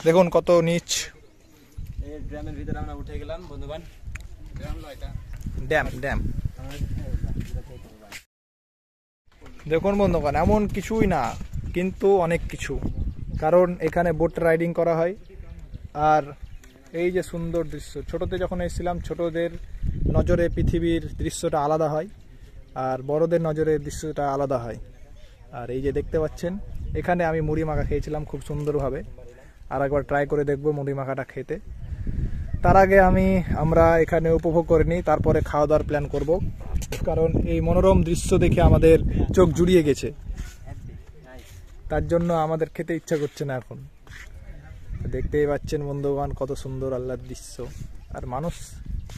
S1: দেখুন কত নিচ।
S2: এই ড্রামের ভিতরে আমরা উঠে গেলাম বন্ধুগণ।
S1: ড্যাম ড্যাম দেখুন বন্ধুগণ, এমন কিছুই না কিন্তু অনেক কিছু। কারণ এখানে বোট রাইডিং করা হয়। আর এই যে সুন্দর দৃশ্য, ছোটতে যখন এসেছিলাম, ছোটদের নজরে পৃথিবীর দৃশ্যটা আলাদা হয়, আর বড়দের নজরে দৃশ্যটা আলাদা হয়। আর এই যে দেখতে পাচ্ছেন, এখানে আমি মুড়ি মাখা খেয়েছিলাম খুব সুন্দরভাবে। আর একবার ট্রাই করে দেখবো মুড়ি মাখাটা খেতে। তার আগে আমরা এখানে উপভোগ করে নিই, তারপরে খাওয়া দাওয়ার প্ল্যান করব। কারণ এই মনোরম দৃশ্য দেখে আমাদের চোখ জুড়িয়ে গেছে, তার জন্য আমাদের খেতে ইচ্ছা করছে না এখন। দেখতেই পাচ্ছেন বন্ধুগণ কত সুন্দর আল্লাহর দৃশ্য। আর মানুষ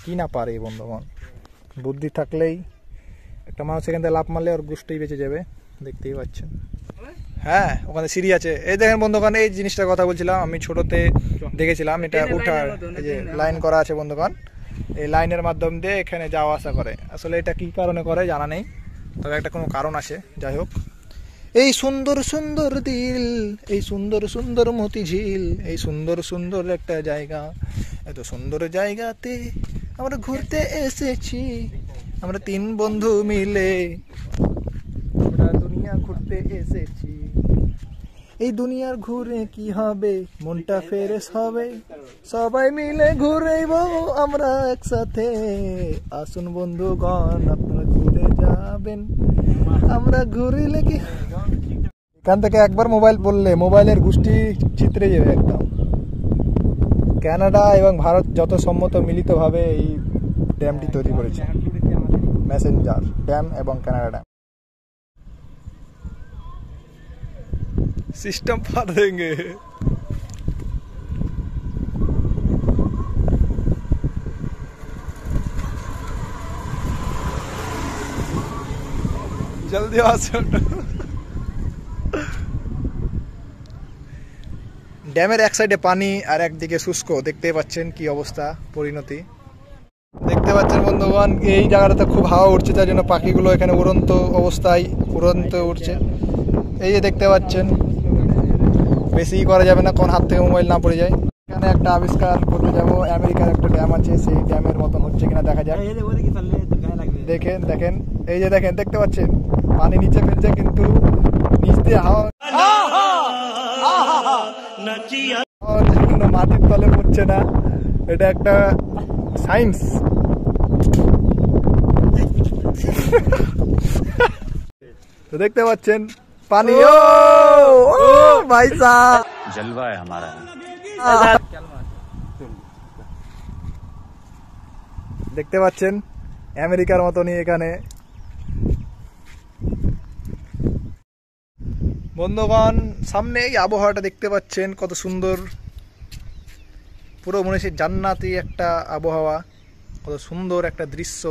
S1: কি না পারে বন্ধুগণ, বুদ্ধি থাকলেই একটা মানুষ এখান থেকে লাফ মারলে ওর গোষ্ঠী বেঁচে যাবে। দেখতেই পাচ্ছেন, হ্যাঁ ওখানে সিঁড়ি আছে। এই দেখেন বন্ধুগণ, এই জিনিসটার কথা বলছিলাম, আমি ছোটতে দেখেছিলাম। এটা উঠার এই যে লাইন করা আছে বন্ধুগণ, এই লাইনের মাধ্যম দিয়ে এখানে যাওয়া আসা করে। আসলে এটা কি কারণে করে জানা নেই, তবে একটা কোনো কারণ আছে। যাই হোক, এই সুন্দর সুন্দর দিল, এই সুন্দর সুন্দর মতিঝিল, এই সুন্দর সুন্দর একটা জায়গা, এত সুন্দর জায়গাতে আমরা ঘুরতে এসেছি। আমরা তিন বন্ধু মিলে আমরা দুনিয়া ঘুরতে এসেছি। এই দুনিয়ার ঘুরে কি হবে, মনটা ফ্রেশ হবে, সবাই মিলে ঘুরেব আমরা একসাথে। আসুন বন্ধুগণ, আপনারা ঘুরে যাবেন, আমরা ঘুরিলে কি। এখান থেকে একবার মোবাইল বললে মোবাইলের গোষ্ঠী চিত্রে যাবে একদম। কানাডা এবং ভারত যত সম্মত মিলিতভাবে এই ড্যামটি তৈরি করেছে, মেসেঞ্জার ড্যাম এবং কানাডা ড্যাম। सिस्टम फाड़ देंगे। जल्दी आ ড্যামের এক সাইডে পানি আর একদিকে শুষ্ক। দেখতে পাচ্ছেন কি অবস্থা, পরিণতি দেখতে পাচ্ছেন বন্ধুগণ। এই জায়গাটাতে খুব হাওয়া উঠছে, তার জন্য পাখিগুলো এখানে উড়ন্ত অবস্থায় উঠছে। এই যে দেখতে পাচ্ছেন, বেশি করা যাবে না, কোন হাত থেকে মোবাইল না পড়ে যায়। এখানে একটা আবিষ্কার করতে যাবো, আমেরিকার একটা ড্যাম আছে, সেই ড্যামের মতন হচ্ছে কিনা দেখা যাক। দেখেন দেখেন, এই যে দেখেন, দেখতে পাচ্ছেন পানি নিচে ফেলছে, কিন্তু নিচ দিয়ে হাওয়া মাটির তলে পড়ছে না। এটা একটা সায়েন্স। তো দেখতে পাচ্ছেন পানি। ও ভাই সাহেব,
S4: जलवा है हमारा।
S1: দেখতে পাচ্ছেন আমেরিকার মতনই এখানে বন্ধুগণ, সামনে এই আবহাওয়াটা দেখতে পাচ্ছেন কত সুন্দর, পুরো মনে হচ্ছে জান্নাতি একটা আবহাওয়া, কত সুন্দর একটা দৃশ্য,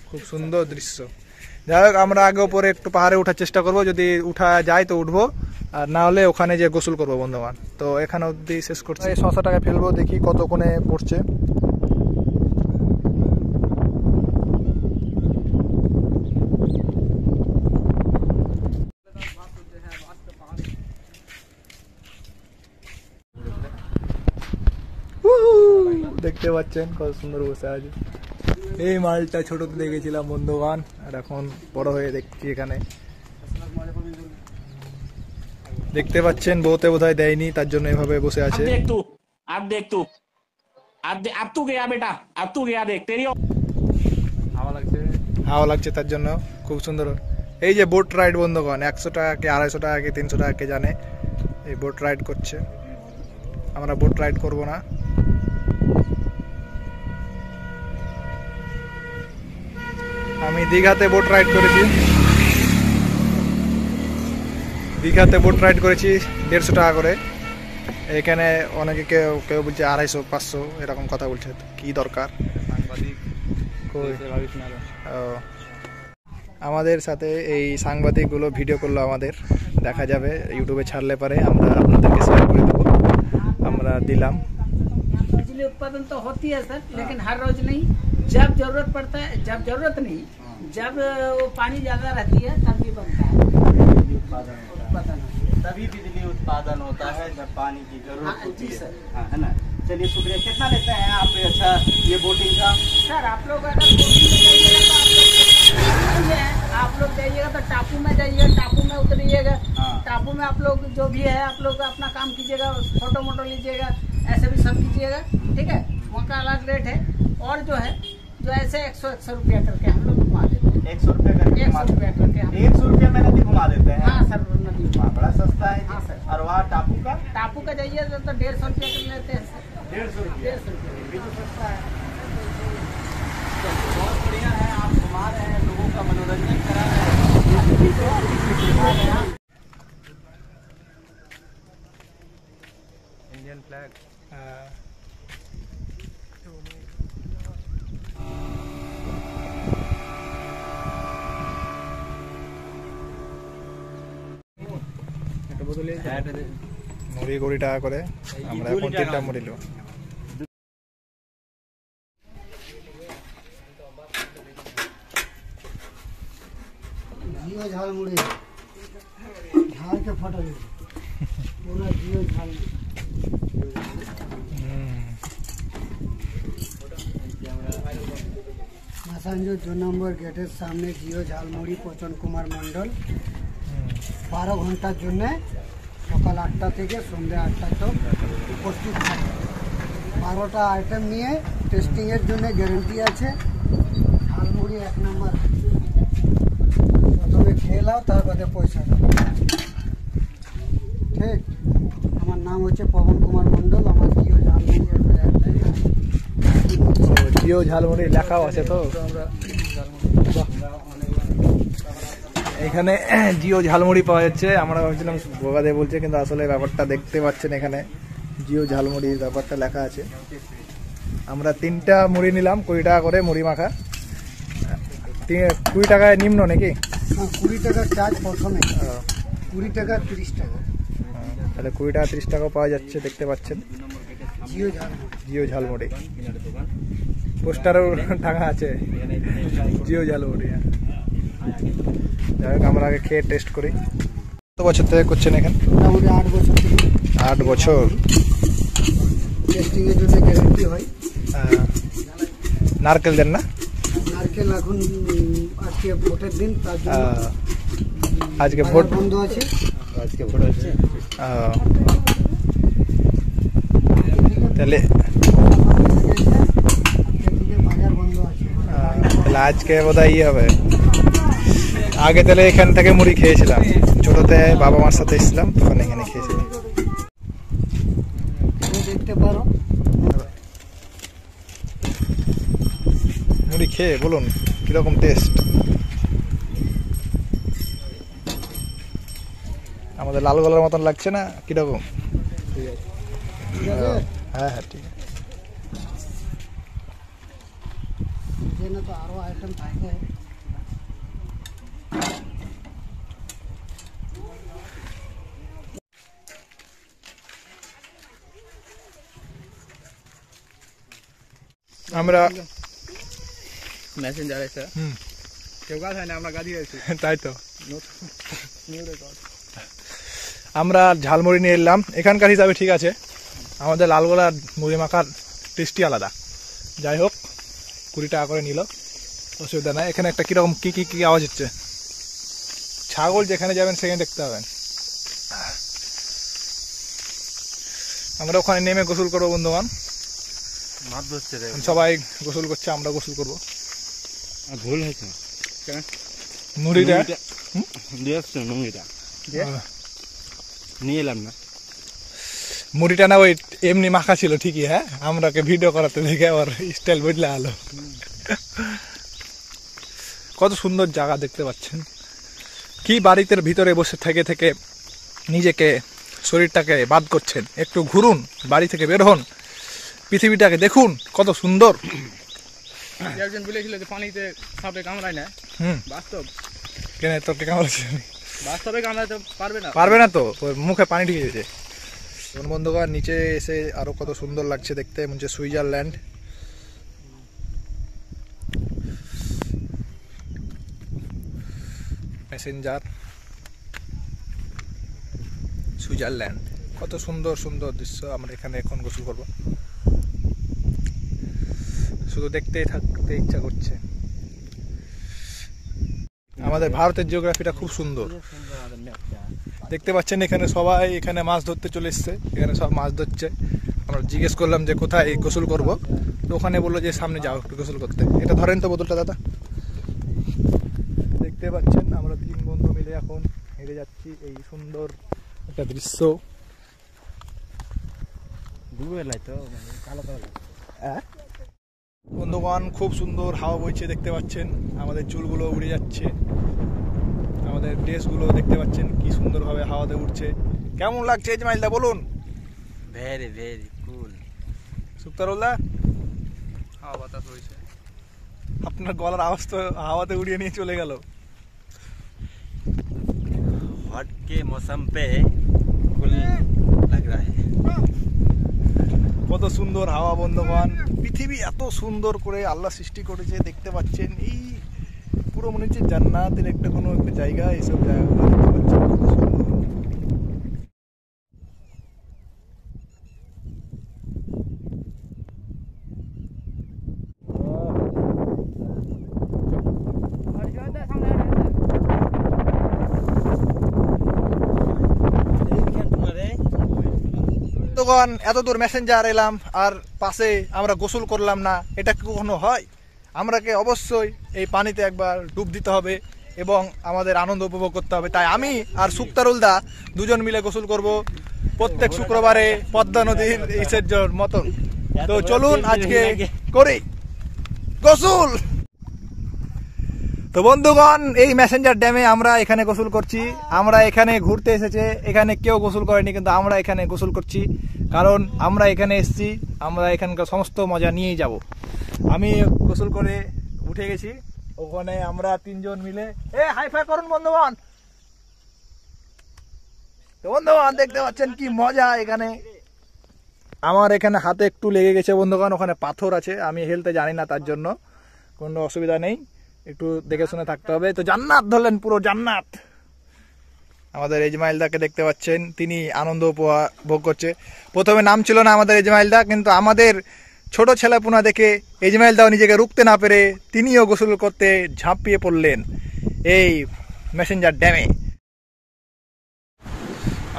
S1: খুব সুন্দর দৃশ্য। যাই হোক, আমরা আগে উপরে একটু পাহাড়ে ওঠার চেষ্টা করব, যদি উঠা যায় তো উঠবো, আর না হলে ওখানে যে গোসল করবো বন্ধুগণ। তো এখানে অবধি শেষ করছি, 600 টাকা ফেলবো, দেখি কত কোণে পড়ছে। দেখতে পাচ্ছেন কত সুন্দর বসে আছে। এই মালটা ছোটতে দেখেছিলাম বন্ধুগণ, আর এখন বড় হয়ে দেখছি এখানে। দেখতে পাচ্ছেন বউতে বোধহয় দেয়নি, তার জন্য এভাবে বসে আছে। হাওয়া লাগছে তার জন্য, খুব সুন্দর। এই যে বোট রাইড বন্ধুগণ, 100 টাকা কে 250 টাকা কে 300 টাকা কে জানে, এই বোট রাইড করছে। আমরা বোট রাইড করব না। আমি দীঘাতে বোট রাইড করেছি, 150 টাকা করে। এখানে অনেকে কেউ কেউ বলছে 250, 500 এরকম কথা বলছে। কি দরকার, আমাদের সাথে এই সাংবাদিকগুলো ভিডিও করলো, আমাদের দেখা যাবে, ইউটিউবে ছাড়লে পারে আমরা আপনাদেরকে শেয়ার করে দেবো। আমরা দিলাম।
S4: बिजली उत्पादन तो होती है सर, लेकिन हर रोज नहीं। जब जरूरत पड़ता है, जब जरूरत नहीं, जब वो पानी ज्यादा रहती है तब भी बनता है उत्पादन।
S2: तभी बिजली उत्पादन होता है जब पानी की जरूरत होती
S4: जी
S2: है।
S4: सर।
S2: हाँ, है ना। चलिए शुक्रिया। कितना लेते हैं आप अच्छा ये बोटिंग का?
S4: सर आप लोग अगर बोटिंग में जाइएगा तो आप लोग जाइएगा तो टापू में जाइए, टापू में उतरिएगा।
S2: हाँ।
S4: टापू में आप लोग जो भी है आप लोग अपना काम कीजिएगा, फोटो मोटो लीजिएगा, ऐसे भी सब कीजिएगा, ठीक है। वहाँ का अलग रेट है। और जो है जो ऐसे 100 रुपया करके हम लोग घुमा देते हैं।
S2: 100 रुपया करके
S4: 100 रुपया करके हम
S2: 100 रुपया में नदी घुमा देते हैं।
S4: हाँ सर, नदी
S2: हाँ, बड़ा सस्ता है।
S4: हाँ, सर।
S2: और वहाँ टापू का
S4: टापू का जाइए तो 150 रुपया कर लेते हैं सर।
S2: 150 रुपया।
S4: 150 रुपया
S2: भी तो सस्ता है। बहुत बढ़िया है, आप घुमा रहे हैं, लोगों का मनोरंजन करा रहे हैं।
S3: Indian flag.
S1: মুড়ি 20 টাকা করে, আমরা এখন 3টা মুড়ি নেব।
S5: जियो झाल मुड़ी झाल के फोटो पूरा जियो झाल। मासांजो 2 নম্বর গেটের সামনে জিও ঝালমুড়ি পচন কুমার মন্ডল 12 ঘন্টার জন্য সকাল 8টা থেকে সন্ধ্যা 8টা তক উপস্থিত থাকে। 12টা আইটেম নিয়ে টেস্টিং এর জন্য গ্যারান্টি আছে। ঝালমুড়ি 1 নম্বর, প্রথমে খেয়ে নাও, তারপরে পয়সা দাও, ঠিক। আমার নাম হচ্ছে পবন কুমার মন্ডল, আমার জিও ঝালমুড়ি
S1: জিও ঝালমুড়ি লেখাও আছে। তো এখানে জিও ঝালমুড়ি পাওয়া যাচ্ছে। আমরা ভাবছিলাম বোগাদে বলছে, কিন্তু আসলে ব্যাপারটা দেখতে পাচ্ছেন এখানে জিও ঝালমুড়ির ব্যাপারটা লেখা আছে। আমরা 3টা মুড়ি নিলাম, 20 টাকা করে মুড়ি মাখা। 20 টাকায় নিম্ন নাকি?
S5: 20 টাকা চার্জ প্রথমে, 20 টাকা 30 টাকা।
S1: তাহলে 20 টাকা 30 টাকা পাওয়া যাচ্ছে, দেখতে পাচ্ছেন
S5: জিও ঝালমুড়ি।
S1: জিও ঝালমুড়ি পোস্টারও টাকা আছে, জিও ঝালমুড়ি। যাই হোক, আমরা আগে খেয়ে টেস্ট করি। কত বছর থেকে করছেন এখানে?
S5: মোটামুটি 8 বছর থেকে।
S1: 8 বছর।
S5: টেস্টিং এর জন্য গ্যারান্টি হয়।
S1: নারকেল দেন না?
S5: নারকেল এখন আজকে ভোটের দিন, তার জন্য
S1: আজকে ভোট
S5: বন্ধ আছে।
S2: আজকে ভোট আছে।
S1: তাহলে
S5: বাজার বন্ধ আছে।
S1: তাহলে আজকে বোধহয় ইয়ে হবে। আগে তাহলে এখান থেকে মুড়ি খেয়েছিলাম, ছোটতে বাবা মার সাথে এসেছিলাম, তখন এখানে খেয়েছিলাম।
S5: দেখতে পারো
S1: মুড়ি খেয়ে বলুন কিরকম টেস্ট। আমাদের লাল গোলার মতন লাগছে না কিরকম?
S5: ঠিক আছে
S1: হ্যাঁ হ্যাঁ ঠিক আছে।
S5: ডিজাইনে তো আরো আইটেম থাকে।
S1: আমরা
S3: মেসেঞ্জার এসে কেউ গাছ হয় না, আমরা গাড়ি গেছি।
S1: তাই তো আমরা ঝালমুড়ি নিয়ে এলাম, এখানকার হিসাবে ঠিক আছে। আমাদের লালগোলার মুড়ি মাখার টেস্টি আলাদা। যাই হোক 20 টাকা করে নিল, অসুবিধা নাই। এখানে একটা কিরকম কি কি কি আওয়াজ হচ্ছে, ছাগল যেখানে যাবেন সেখানে দেখতে পাবেন। আমরা ওখানে নেমে গোসল করবো বন্ধুগণ,
S2: মাছ ধরছে রে,
S1: সবাই গোসল করছে, আমরা গোসল করবো।
S2: ভুল হয়েছে
S1: মুড়িটা
S2: দিয়ে আসছে নুঙ্গিটা নিয়ে এলাম না।
S1: মুড়িটা না ওই এমনি মাখা ছিল ঠিকই, হ্যাঁ আমরাকে ভিডিও করাতে দেখে আবার স্টাইল বদলে আলো। কত সুন্দর জায়গা দেখতে পাচ্ছেন। কি বাড়িতে ভিতরে বসে থেকে থেকে নিজেকে শরীরটাকে বাদ করছেন, একটু ঘুরুন, বাড়ি থেকে বের হন, পৃথিবীটাকে দেখুন কত সুন্দর।
S3: একজন বলেছিল যে পানিতে সাপে কামড়ায় না, বাস্তব
S1: কেন তোকে কামড়াচ্ছে?
S3: বাস্তবে কামড়াতে পারবে না,
S1: পারবে না তো, ওর মুখে পানি ঢুকে গেছে। বন্ধুগণ নিচে এসে আরো কত সুন্দর লাগছে দেখতে, মনে হচ্ছে সুইজারল্যান্ড। প্যাসেঞ্জার সুইজারল্যান্ড, কত সুন্দর সুন্দর দৃশ্য। আমরা এখানে এখন গোসল করব, শুধু দেখতেই থাকতে ইচ্ছা করছে। আমাদের ভারতের জিওগ্রাফিটা খুব সুন্দর দেখতে পাচ্ছেন। এখানে সবাই এখানে মাছ ধরতে চলে এসছে, এখানে সব মাছ ধরছে। আমরা জিজ্ঞেস করলাম যে কোথায় গোসল করব, তো ওখানে বললো যে সামনে যাও একটু গোসল করতে। এটা ধরেন তো বোতলটা দাদা। দেখতে পাচ্ছেন আমরা 3 বন্ধু মিলে এখন হেঁটে যাচ্ছি এই সুন্দর একটা দৃশ্য। বন্ধুগণ খুব সুন্দর হাওয়া বইছে দেখতে পাচ্ছেন, আমাদের চুলগুলো উড়ে যাচ্ছে, আমাদের ড্রেসগুলো দেখতে পাচ্ছেন কি সুন্দরভাবে হাওয়াতে উঠছে। কেমন লাগছে ইসমাইলদা বলুন?
S2: ভেরি ভেরি কুল।
S1: সুক্তারুল্লাহ
S3: হাওয়া বাতাস হয়েছে,
S1: আপনার গলার আওয়াজ তো হাওয়াতে উড়িয়ে নিয়ে চলে গেল।
S2: हट के मौसम पे कुल लग रहा है।
S1: কত সুন্দর হাওয়া বন্ধুগণ, পৃথিবী এত সুন্দর করে আল্লাহ সৃষ্টি করেছে দেখতে পাচ্ছেন। এই পুরো মনে হচ্ছে জান্নাতের একটা কোনো একটা জায়গা, এইসব জায়গাগুলো দেখতে পাচ্ছেন কত সুন্দর। বন্ধুগণ এত দূর মেসেঞ্জার এলাম আর পাশে আমরা গোসল করলাম না, এটা কি কখনো হয়? আমরাকে অবশ্যই এই পানিতে একবার ডুব দিতে হবে এবং আমাদের আনন্দ উপভোগ করতে হবে। তাই আমি আর সুক্তারুলদা দুজন মিলে গোসল করব প্রত্যেক শুক্রবারে পদ্মা নদীর ইসের মতন। তো চলুন আজকে করি গোসল। তো বন্ধুগণ এই মেসেঞ্জার ড্যামে আমরা এখানে গোসল করছি। আমরা এখানে ঘুরতে এসেছে, এখানে কেউ গোসল করেনি, কিন্তু আমরা এখানে গোসল করছি কারণ আমরা এখানে এসেছি, আমরা এখানকার সমস্ত মজা নিয়েই যাব। আমি গোসল করে উঠে গেছি, ওখানে আমরা 3 জন মিলে হাই ফাই করুন বন্ধুগণ। তো বন্ধুগণ দেখতে পাচ্ছেন কি মজা এখানে। আমার এখানে হাতে একটু লেগে গেছে বন্ধুগণ, ওখানে পাথর আছে, আমি হেলতে জানি না, তার জন্য কোনো অসুবিধা নেই, একটু দেখে শুনে থাকতে হবে। তো জান্নাত ধরলেন, পুরো জান্নাত। আমাদের ইসমাইলদাকে দেখতে পাচ্ছেন, তিনি আনন্দ উপভোগ করছে। প্রথমে নাম ছিল না আমাদের ইসমাইলদা, কিন্তু আমাদের ছোট ছেলেপুনা দেখে ইসমাইলদাও নিজেকে রুখতে না পেরে তিনিও গোসল করতে ঝাঁপিয়ে পড়লেন এই মেসেঞ্জার ড্যামে।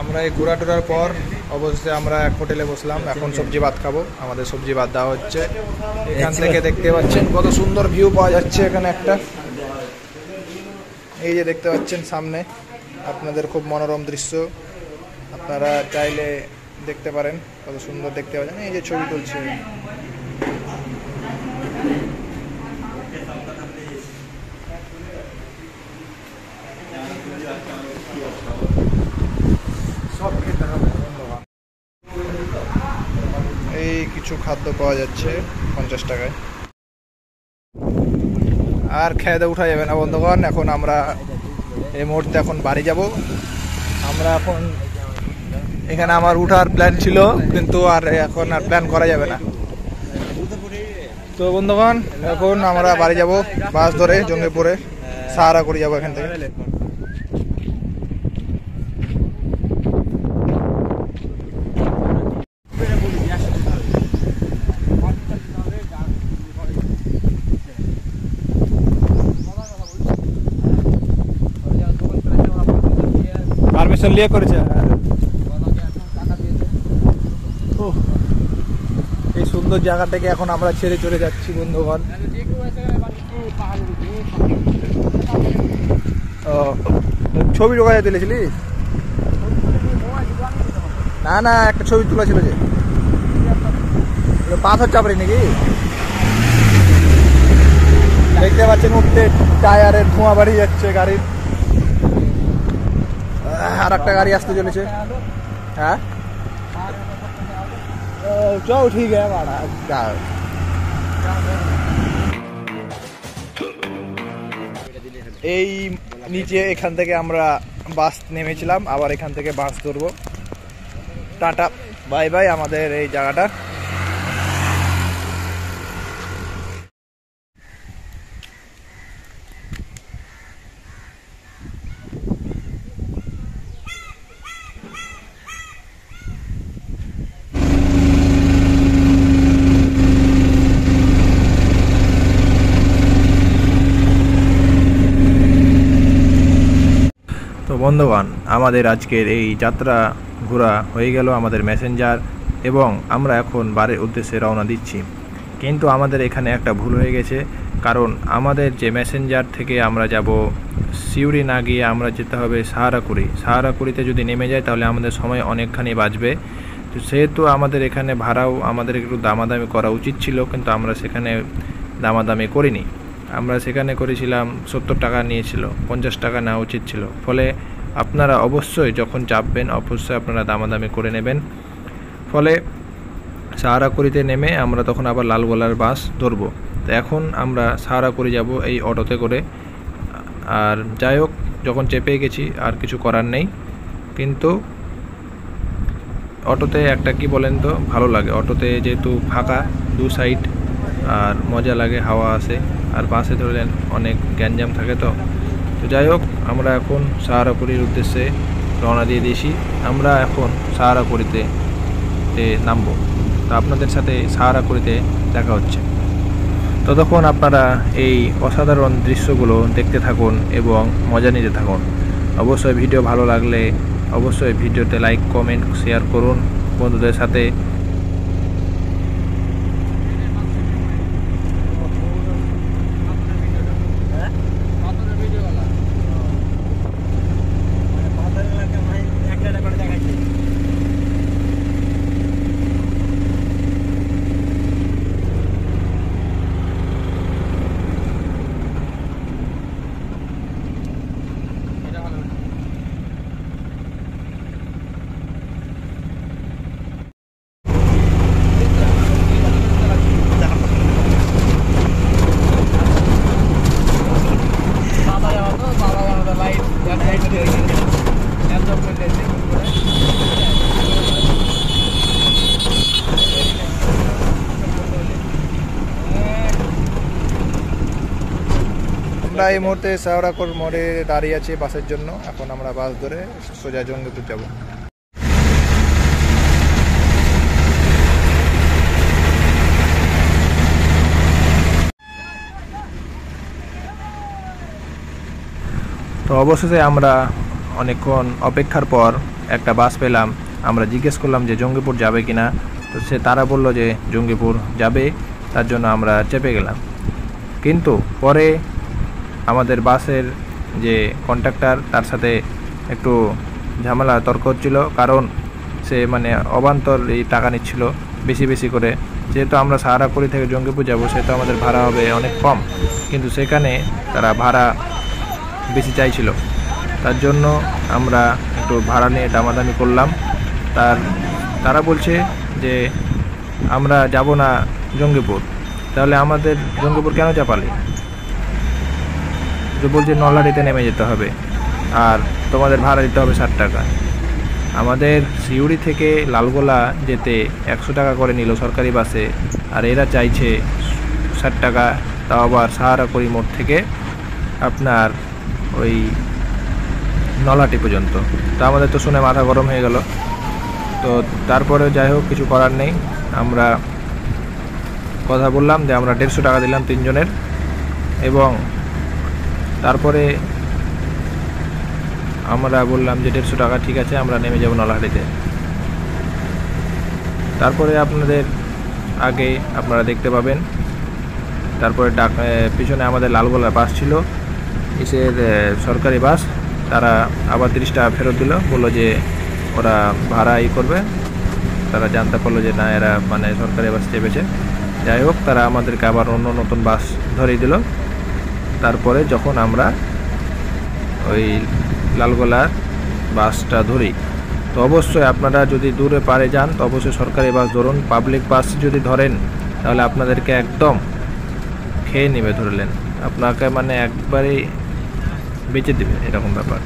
S1: আমরা এই ঘোরা টোরার পর অবশ্যই আমরা এক হোটেলে বসলাম, এখন সবজি ভাত খাবো। আমাদের সবজি ভাত দেওয়া হচ্ছে। এখান থেকে দেখতে পাচ্ছেন কত সুন্দর ভিউ পাওয়া যাচ্ছে এখানে একটা, এই যে দেখতে পাচ্ছেন সামনে আপনাদের খুব মনোরম দৃশ্য, আপনারা চাইলে দেখতে পারেন কত সুন্দর দেখতে পাচ্ছেন। এই যে ছবি তুলছে, কিছু খাদ্য পাওয়া যাচ্ছে 50 টাকায়। আর খেয়ে উঠা যাবে না বন্ধুগণ। এখন আমরা এই মুহূর্তে এখন বাড়ি যাব। আমরা এখন এখানে আমার উঠার প্ল্যান ছিল, কিন্তু আর এখন আর প্ল্যান করা যাবে না। তো বন্ধুগণ এখন আমরা বাড়ি যাব বাস ধরে, জঙ্গিপুরে সাহারা করে যাবো এখান থেকে। পারমিশন নিয়ে করেছে। এই সুন্দর জায়গা থেকে এখন আমরা ছেড়ে চলে যাচ্ছি বন্ধুগণ। ছবি ঢোকায় তুলেছিলিস? না না, একটা ছবি তোলা ছিল যে পাথর চাপড়ি নাকি। দেখতে পাচ্ছেন উঠতে টায়ারের ধোঁয়া বাড়িয়ে যাচ্ছে গাড়ির। আর একটা গাড়ি আসতে চলেছে। হ্যাঁ চল ঠিক আছে। এই নিচে এখান থেকে আমরা বাস নেমেছিলাম, আবার এখান থেকে বাস ধরবো। টাটা বাই বাই আমাদের এই জায়গাটা। তো বন্ধুগণ, আমাদের আজকের এই যাত্রা ঘোরা হয়ে গেল আমাদের মেসেঞ্জার, এবং আমরা এখন বাড়ির উদ্দেশ্যে রওনা দিচ্ছি। কিন্তু আমাদের এখানে একটা ভুল হয়ে গেছে, কারণ আমাদের যে মেসেঞ্জার থেকে আমরা যাব সিউড়ি না গিয়ে আমরা যেতে হবে সাহারাকুড়ি। সাহারাকুড়িতে যদি নেমে যাই তাহলে আমাদের সময় অনেকখানি বাঁচবে। তো সেহেতু আমাদের এখানে ভাড়াও আমাদের একটু দামাদামি করা উচিত ছিল, কিন্তু আমরা সেখানে দামাদামি করিনি। আমরা সেখানে করেছিলাম 70 টাকা নিয়েছিল, 50 টাকা নেওয়া উচিত ছিল। ফলে আপনারা অবশ্যই যখন চাপবেন অবশ্যই আপনারা দামাদামি করে নেবেন। ফলে সাহারাকুড়িতে নেমে আমরা তখন আবার লালগোলার বাস ধরবো। তো এখন আমরা সাহারাকুড়ি যাব এই অটোতে করে। আর যাই হোক, যখন চেপে গেছি আর কিছু করার নেই। কিন্তু অটোতে একটা কি বলেন তো, ভালো লাগে অটোতে, যেহেতু ফাঁকা দু সাইড, আর মজা লাগে, হাওয়া আসে। আর বাসে ধরলেন অনেক গ্যাঞ্জাম থাকে। তো যাই হোক, আমরা এখন সাহারাকুড়ির উদ্দেশ্যে রওনা দিয়ে দিয়েছি। আমরা এখন সাহারাকুড়িতে নামবো। তো আপনাদের সাথে সাহারাকুড়িতে দেখা হচ্ছে। ততক্ষণ আপনারা এই অসাধারণ দৃশ্যগুলো দেখতে থাকুন এবং মজা নিতে থাকুন। অবশ্যই ভিডিও ভালো লাগলে অবশ্যই ভিডিওতে লাইক, কমেন্ট, শেয়ার করুন বন্ধুদের সাথে। আমরা এই মুহূর্তে সাহারাকুড়ি মোড়ে দাঁড়িয়ে আছি বাসের জন্য। এখন আমরা বাস ধরে সোজা জঙ্গিপুর যাব। তো অবশেষে আমরা অনেকক্ষণ অপেক্ষার পর একটা বাস পেলাম। আমরা জিজ্ঞেস করলাম যে জঙ্গিপুর যাবে কিনা। তো তারা বলল যে জঙ্গিপুর যাবে, তার জন্য আমরা চেপে গেলাম। কিন্তু পরে আমাদের বাসের যে কন্ডাক্টর, তার সাথে একটু ঝামেলা তর্ক হচ্ছিল, কারণ সে মানে অবান্তর এই টাকা নিচ্ছিল বেশি বেশি করে। যেহেতু আমরা সাহারাকুড়ি থেকে জঙ্গিপুর যাব, সেহেতু আমাদের ভাড়া হবে অনেক কম, কিন্তু সেখানে তারা ভাড়া বেশি চাইছিল। তার জন্য আমরা একটু ভাড়া নিয়ে দামাদামি করলাম। তারা বলছে যে আমরা যাব না জঙ্গিপুর, তাহলে আমাদের জঙ্গিপুর কেন চাপালি? যে বলছে নলহাটিতে নেমে যেতে হবে আর তোমাদের ভাড়া দিতে হবে 60 টাকা। আমাদের সিউড়ি থেকে লালগোলা যেতে 100 টাকা করে নিল সরকারি বাসে, আর এরা চাইছে 60 টাকা, তাও আবার সাহারাকড়ি মোড় থেকে আপনার ওই নলহাটি পর্যন্ত। তো আমাদের তো শুনে মাথা গরম হয়ে গেল। তো তারপরে যাই হোক, কিছু করার নেই, আমরা কথা বললাম যে আমরা 150 টাকা দিলাম 3 জনের, এবং তারপরে আমরা বললাম যে 150 টাকা ঠিক আছে, আমরা নেমে যাব নলহাটিতে। তারপরে আপনাদের আগে আপনারা দেখতে পাবেন, তারপরে পিছনে আমাদের লালগোলা বাস ছিল, ইসের সরকারি বাস, তারা আবার 30 টাকা ফেরত দিল, বললো যে ওরা ভাড়া করবে। তারা জানতে পারলো যে না, এরা মানে সরকারি বাস চেপেছে। যাই হোক, তারা আমাদেরকে আবার অন্য নতুন বাস ধরিয়ে দিল। তারপরে যখন আমরা ওই লালগোলার বাসটা ধরি, তো অবশ্যই আপনারা যদি দূরে পারে যান তো অবশ্যই সরকারি বাস ধরুন। পাবলিক বাস যদি ধরেন তাহলে আপনাদেরকে একদম খেয়ে নেবে, ধরলেন আপনাকে মানে একবারেই বেঁচে দেবে, এরকম ব্যাপার।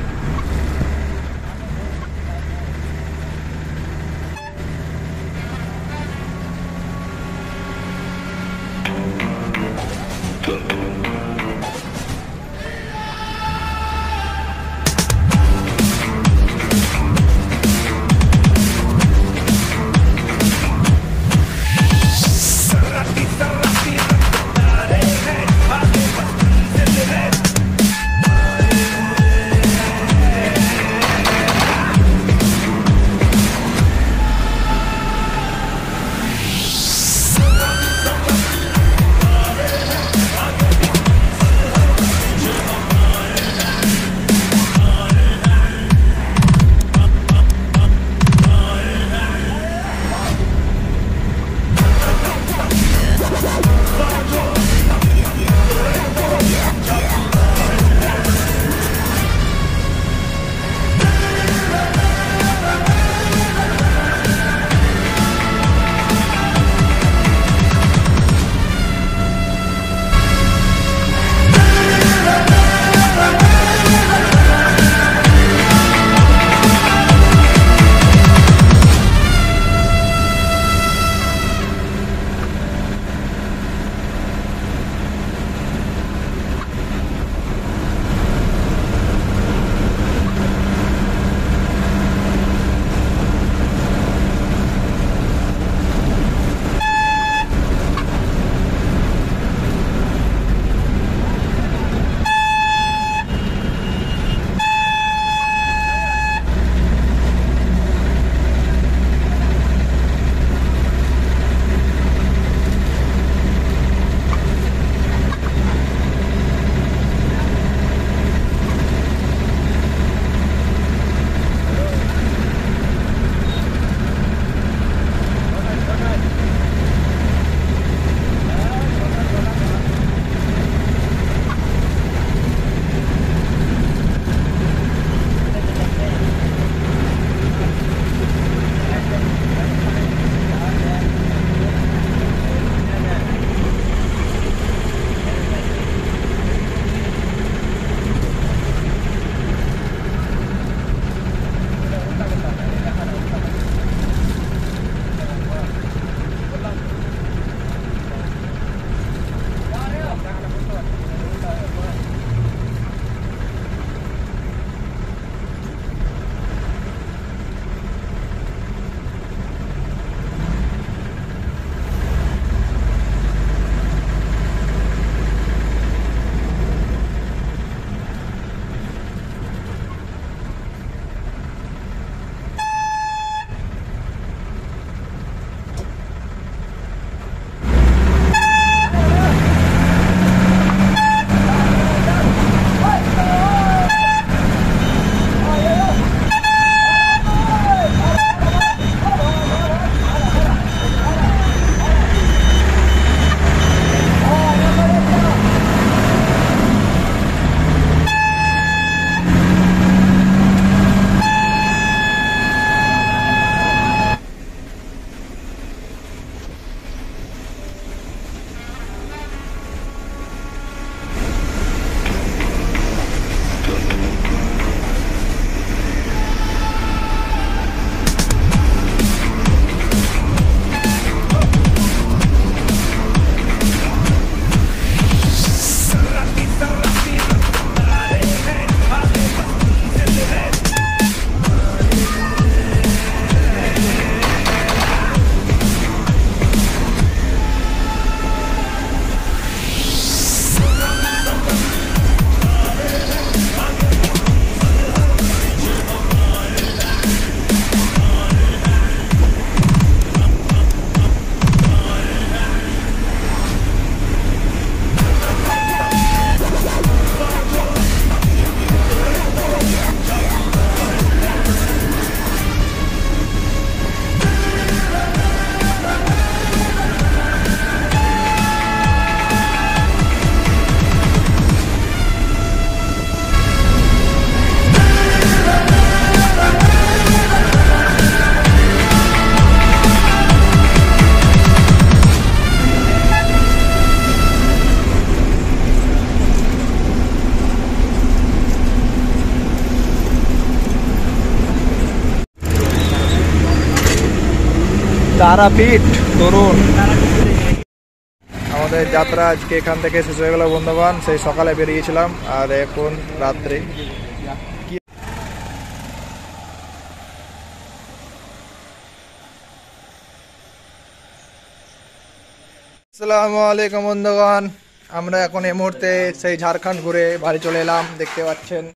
S1: তারাপীঠ তরুণ। আমাদের যাত্রা আজকে এখান থেকে শেষ হয়ে গেল বন্ধুগণ। সেই সকালে বেরিয়েছিলাম আর এখন রাত্রে। আসসালামু আলাইকুম বন্ধুগণ, আমরা এখন এই মুহূর্তে সেই ঝাড়খণ্ড ঘুরে বাড়ি চলে এলাম, দেখতে পাচ্ছেন।